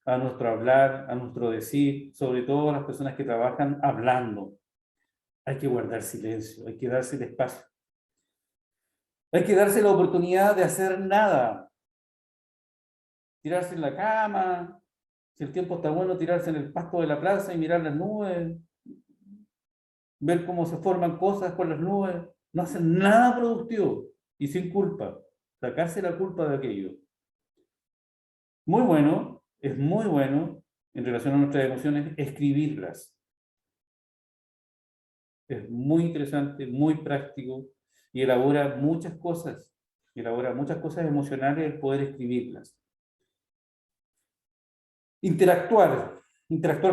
a nuestro hablar, a nuestro decir, sobre todo a las personas que trabajan hablando. Hay que guardar silencio, hay que darse el espacio. Hay que darse la oportunidad de hacer nada. Tirarse en la cama, si el tiempo está bueno, tirarse en el pasto de la plaza y mirar las nubes, ver cómo se forman cosas con las nubes, no hacen nada productivo y sin culpa, sacarse la culpa de aquello. Muy bueno, es muy bueno en relación a nuestras emociones escribirlas. Es muy interesante, muy práctico y elabora muchas cosas emocionales el poder escribirlas. Interactuar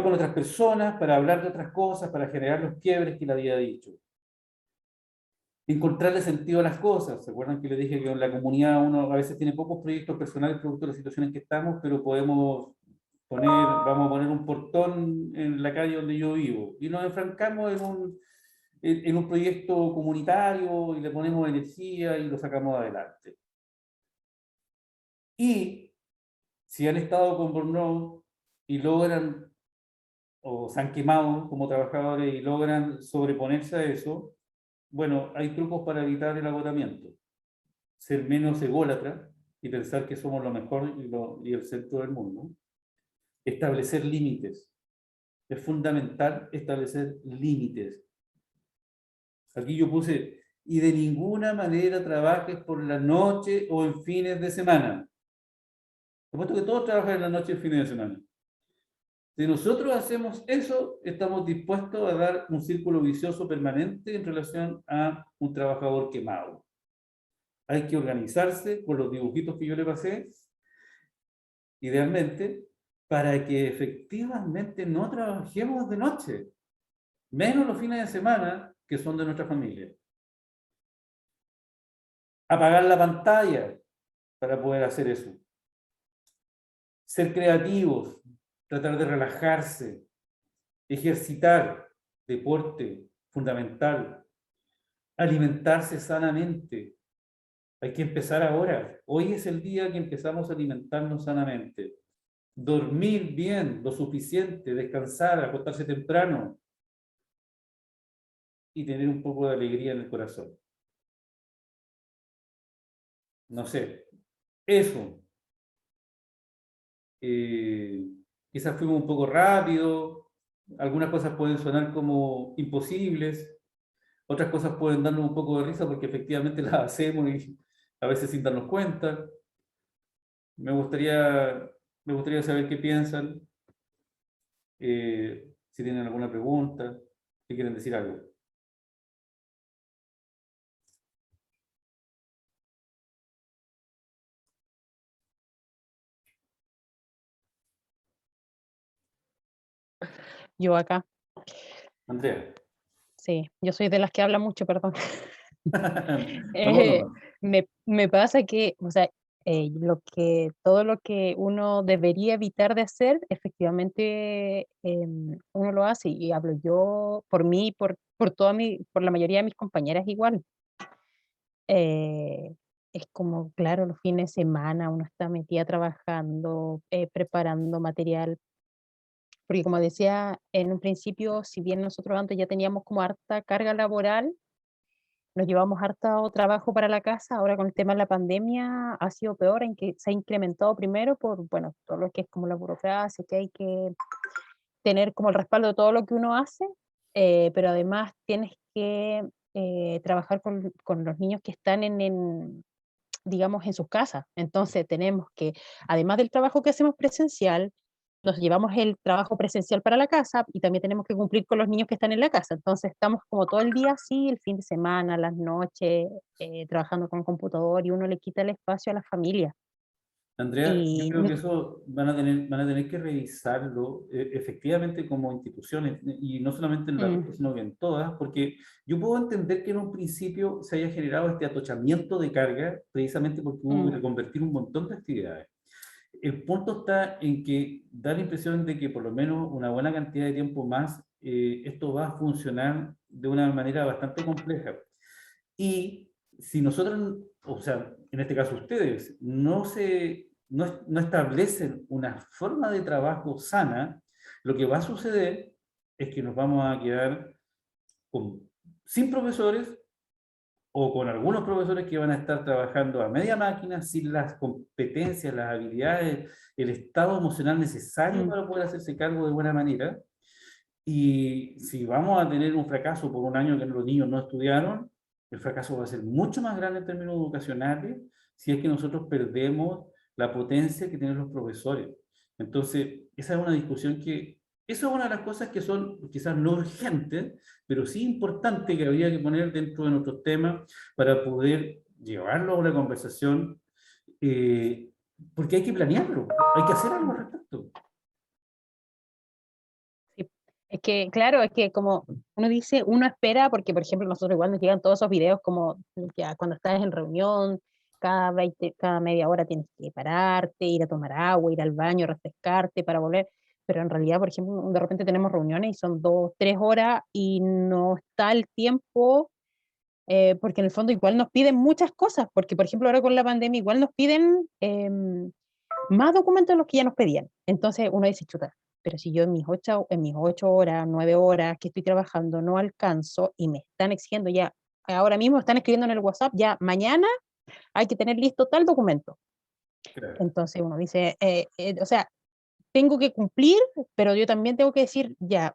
con otras personas para hablar de otras cosas, para generar los quiebres que le había dicho. Encontrarle sentido a las cosas. ¿Se acuerdan que le dije que en la comunidad uno a veces tiene pocos proyectos personales producto de la situación en que estamos, pero vamos a poner un portón en la calle donde yo vivo y nos enfrancamos en un proyecto comunitario y le ponemos energía y lo sacamos adelante. Y si han estado con burnout y logran o se han quemado como trabajadores y logran sobreponerse a eso, bueno, hay trucos para evitar el agotamiento. Ser menos ególatra y pensar que somos lo mejor y el centro del mundo. Establecer límites. Es fundamental establecer límites. Aquí yo puse, y de ninguna manera trabajes por la noche o en fines de semana. Supuesto que todos trabajan en la noche y en fines de semana. Si nosotros hacemos eso, estamos dispuestos a dar un círculo vicioso permanente en relación a un trabajador quemado. Hay que organizarse con los dibujitos que yo le pasé, idealmente, para que efectivamente no trabajemos de noche, menos los fines de semana, que son de nuestra familia. Apagar la pantalla para poder hacer eso. Ser creativos, tratar de relajarse, ejercitar, deporte, fundamental. Alimentarse sanamente. Hay que empezar ahora. Hoy es el día que empezamos a alimentarnos sanamente. Dormir bien, lo suficiente, descansar, acostarse temprano y tener un poco de alegría en el corazón. No sé, eso. Quizás fuimos un poco rápido, algunas cosas pueden sonar como imposibles, otras cosas pueden darnos un poco de risa porque efectivamente las hacemos y a veces sin darnos cuenta. Me gustaría saber qué piensan, si tienen alguna pregunta, si quieren decir algo. Yo acá, Andrea. sí, yo soy de las que habla mucho, perdón. No. Me pasa que, o sea, todo lo que uno debería evitar de hacer, efectivamente, uno lo hace, y hablo yo por mí, por la mayoría de mis compañeras igual. Eh, es como, claro, los fines de semana uno está metida trabajando, preparando material, porque como decía en un principio, si bien nosotros antes ya teníamos como harta carga laboral, nos llevamos harto trabajo para la casa. Ahora con el tema de la pandemia ha sido peor, en que se ha incrementado primero por, bueno, todo lo que es como la burocracia, que hay que tener como el respaldo de todo lo que uno hace, pero además tienes que trabajar con los niños que están digamos, en sus casas. Entonces tenemos que, además del trabajo que hacemos presencial, nos llevamos el trabajo presencial para la casa y también tenemos que cumplir con los niños que están en la casa. Entonces estamos como todo el día así, el fin de semana, las noches, trabajando con el computador y uno le quita el espacio a la familia. Andrea, yo Y creo que eso van a tener que revisarlo efectivamente como instituciones, y no solamente en la Mm. red, sino que en todas, porque yo puedo entender que en un principio se haya generado este atochamiento de carga, precisamente porque hubo que Mm. reconvertir un montón de actividades. El punto está en que da la impresión de que por lo menos una buena cantidad de tiempo más esto va a funcionar de una manera bastante compleja. Y si nosotros, o sea, en este caso ustedes, no establecen una forma de trabajo sana, lo que va a suceder es que nos vamos a quedar sin profesores o con algunos profesores que van a estar trabajando a media máquina, sin las competencias, las habilidades, el estado emocional necesario Mm. para poder hacerse cargo de buena manera. Y si vamos a tener un fracaso por un año que los niños no estudiaron, el fracaso va a ser mucho más grande en términos educacionales si es que nosotros perdemos la potencia que tienen los profesores. Entonces, esa es una discusión que, eso es una de las cosas que son quizás no urgentes, pero sí importantes que habría que poner dentro de nuestros temas para poder llevarlo a una conversación, porque hay que planearlo, hay que hacer algo al respecto. Sí. Es que, claro, es que como uno dice, uno espera, porque por ejemplo nosotros igual nos llegan todos esos videos como ya cuando estás en reunión, cada media hora tienes que pararte, ir a tomar agua, ir al baño, refrescarte para volver, pero en realidad, por ejemplo, de repente tenemos reuniones y son 2, 3 horas y no está el tiempo, porque en el fondo igual nos piden muchas cosas, porque por ejemplo ahora con la pandemia igual nos piden más documentos de los que ya nos pedían. Entonces uno dice, chuta, pero si yo en mis 8 horas, 9 horas que estoy trabajando no alcanzo y me están exigiendo ya, ahora mismo están escribiendo en el WhatsApp, ya mañana hay que tener listo tal documento. Claro. Entonces uno dice, o sea, tengo que cumplir, pero yo también tengo que decir, ya,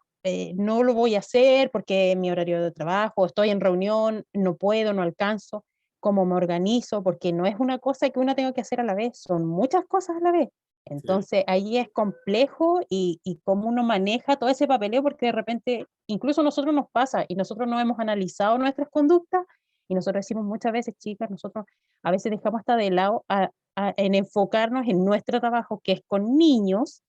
no lo voy a hacer porque mi horario de trabajo, estoy en reunión, no puedo, no alcanzo, cómo me organizo, porque no es una cosa que uno tenga que hacer a la vez, son muchas cosas a la vez. Sí. Entonces ahí es complejo y cómo uno maneja todo ese papeleo, porque de repente, incluso a nosotros nos pasa y nosotros no hemos analizado nuestras conductas y nosotros decimos muchas veces, chicas, nosotros a veces dejamos hasta de lado en enfocarnos en nuestro trabajo, que es con niños,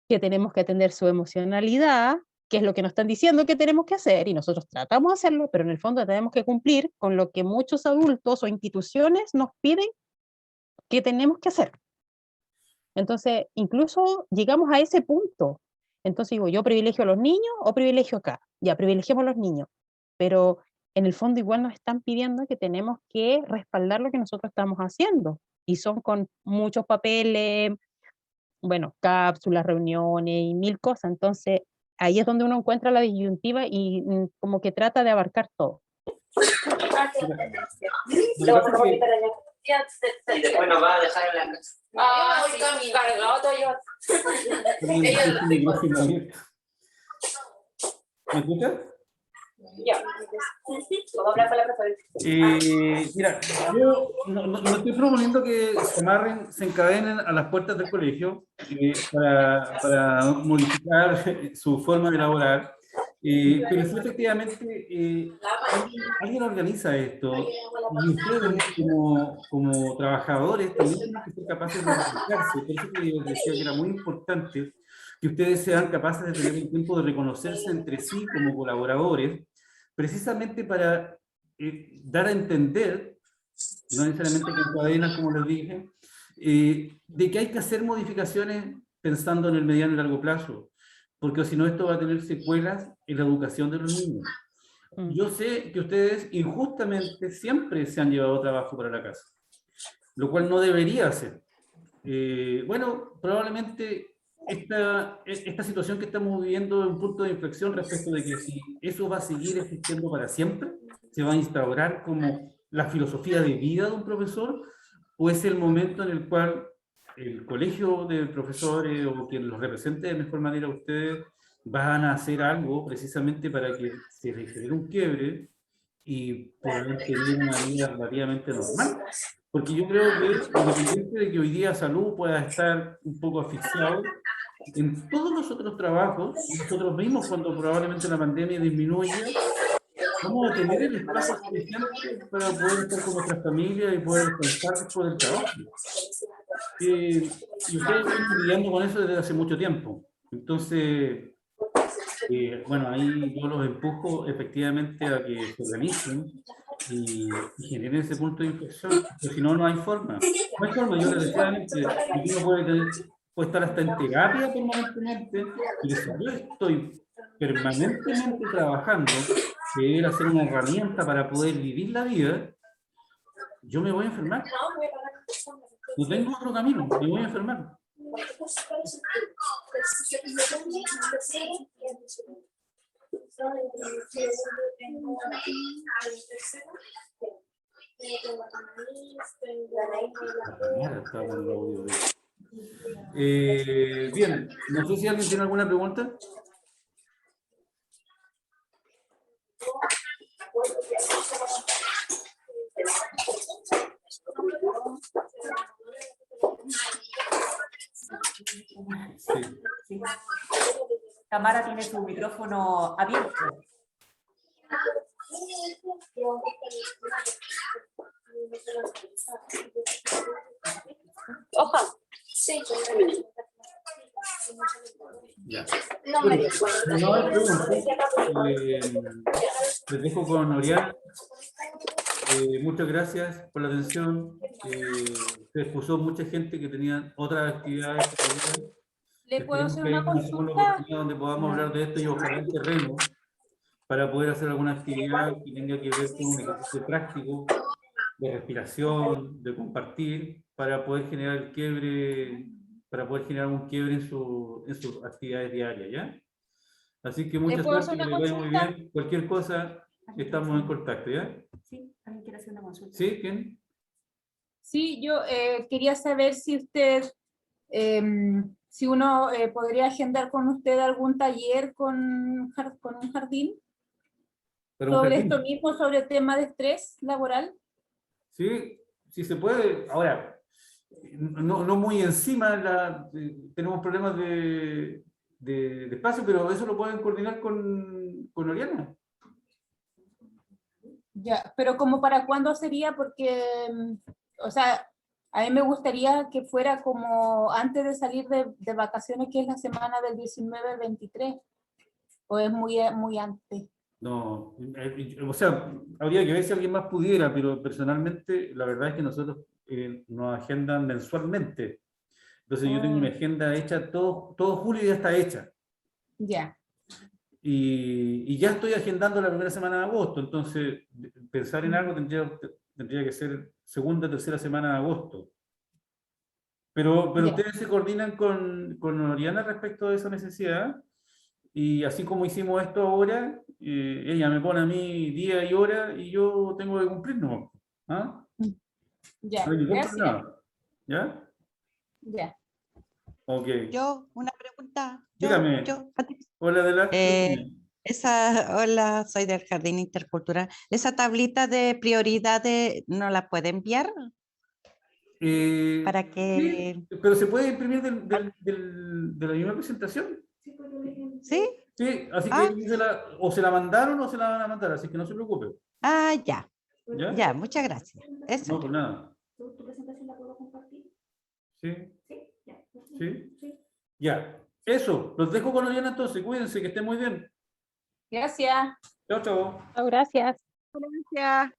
que tenemos que atender su emocionalidad, que es lo que nos están diciendo que tenemos que hacer, y nosotros tratamos de hacerlo, pero en el fondo tenemos que cumplir con lo que muchos adultos o instituciones nos piden que tenemos que hacer. Entonces, incluso llegamos a ese punto. Entonces digo, ¿yo privilegio a los niños o privilegio acá? Ya, privilegiamos a los niños, pero en el fondo igual nos están pidiendo que tenemos que respaldar lo que nosotros estamos haciendo, y son con muchos papeles, bueno, cápsulas, reuniones y mil cosas. Entonces, ahí es donde uno encuentra la disyuntiva y como que trata de abarcar todo. Lo que pasa es que Y después nos va a dejar en la casa. Ah, sí, sí. tengo el micrófono abierto. ¿Me escuchas? Ya. Puedo hablar con la profesora. Mira, yo no estoy proponiendo que se amarren, se encadenen a las puertas del colegio para modificar su forma de elaborar, pero sí efectivamente alguien organiza esto, y ustedes como trabajadores también tienen que ser capaces de organizarse. Por eso que yo decía que era muy importante que ustedes sean capaces de tener el tiempo de reconocerse entre sí como colaboradores, precisamente para dar a entender, no necesariamente con cadenas, como les dije, de que hay que hacer modificaciones pensando en el mediano y largo plazo, porque si no esto va a tener secuelas en la educación de los niños. Yo sé que ustedes injustamente siempre se han llevado trabajo para la casa, lo cual no debería ser. Bueno, probablemente esta situación que estamos viviendo es un punto de inflexión respecto de que si eso va a seguir existiendo para siempre, se va a instaurar como la filosofía de vida de un profesor, o es el momento en el cual el colegio de profesores o quien los represente de mejor manera a ustedes van a hacer algo precisamente para que se les genere un quiebre y puedan tener una vida relativamente normal? Porque yo creo que, independiente de que hoy día salud pueda estar un poco asfixiado, en todos los otros trabajos, nosotros mismos, cuando probablemente la pandemia disminuya, vamos a tener el espacio suficiente para poder estar con nuestras familias y poder descansar después del trabajo. Y ustedes vienen lidiando con eso desde hace mucho tiempo. Entonces, bueno, ahí yo los empujo efectivamente a que se organicen y generen ese punto de inflexión, porque si no, no hay forma. No hay forma, yo les decía antes, uno puede estar hasta en terapia permanentemente, y si yo estoy permanentemente trabajando, que era hacer una herramienta para poder vivir la vida, yo me voy a enfermar. No tengo otro camino, me voy a enfermar. Bien, no sé si alguien tiene alguna pregunta. Sí. Tamara tiene su micrófono abierto. Oja. Sí, Ya. no me dio No hay preguntas. Les dejo con Oriana. Muchas gracias por la atención. Se excusó mucha gente que tenía otras actividades. ¿Le puedo hacer Esperemos que una haya segunda consulta? oportunidad donde podamos hablar de esto y ojalá en terreno para poder hacer alguna actividad que tenga que ver con un ejercicio práctico de respiración, de compartir, para poder generar el quiebre, para poder generar un quiebre en sus actividades diarias, ¿ya? Así que mucha puedo suerte, hacer que una les vaya muy consulta? bien. Cualquier cosa, estamos en contacto, ¿ya? Sí, alguien quiere hacer una consulta. ¿Sí? ¿Quién? Sí, yo quería saber si usted, si uno podría agendar con usted algún taller con un jardín ¿Para un sobre jardín? esto mismo, sobre el tema de estrés laboral. Sí, sí se puede. Ahora, no muy encima, tenemos problemas de espacio, pero eso lo pueden coordinar con Oriana. Ya, pero como para cuándo sería, porque, o sea, a mí me gustaría que fuera como antes de salir de vacaciones, que es la semana del 19 al 23, o es muy antes. No, o sea, habría que ver si alguien más pudiera, pero personalmente la verdad es que nosotros nos agendan mensualmente. Entonces yo tengo una agenda hecha, todo julio ya está hecha. Ya. Y ya estoy agendando la primera semana de agosto, entonces pensar en algo tendría que ser segunda, tercera semana de agosto. Pero Ya. ustedes se coordinan con Oriana respecto de esa necesidad, y así como hicimos esto ahora, ella me pone a mí día y hora y yo tengo que cumplir, ¿no? ¿Ah? Ya, No hay ningún gracias. problema. ¿Ya? Ya. Ok. Yo, una pregunta. Dígame. Hola, Adelante. Hola, soy del Jardín Intercultural. ¿Esa tablita de prioridades no la puede enviar? Para que... Sí, pero se puede imprimir de la misma presentación. ¿Sí? Sí, así Ah. que o se la mandaron o se la van a mandar, así que no se preocupe. Ah, ya. ¿Ya? Ya, muchas gracias. Eso. No, por nada. ¿Tu presentación la puedo compartir? Sí. Sí, ya. ¿Sí? Ya. Eso, los dejo con Oriana entonces, cuídense, que estén muy bien. Gracias. Chao, chao. Gracias. Gracias.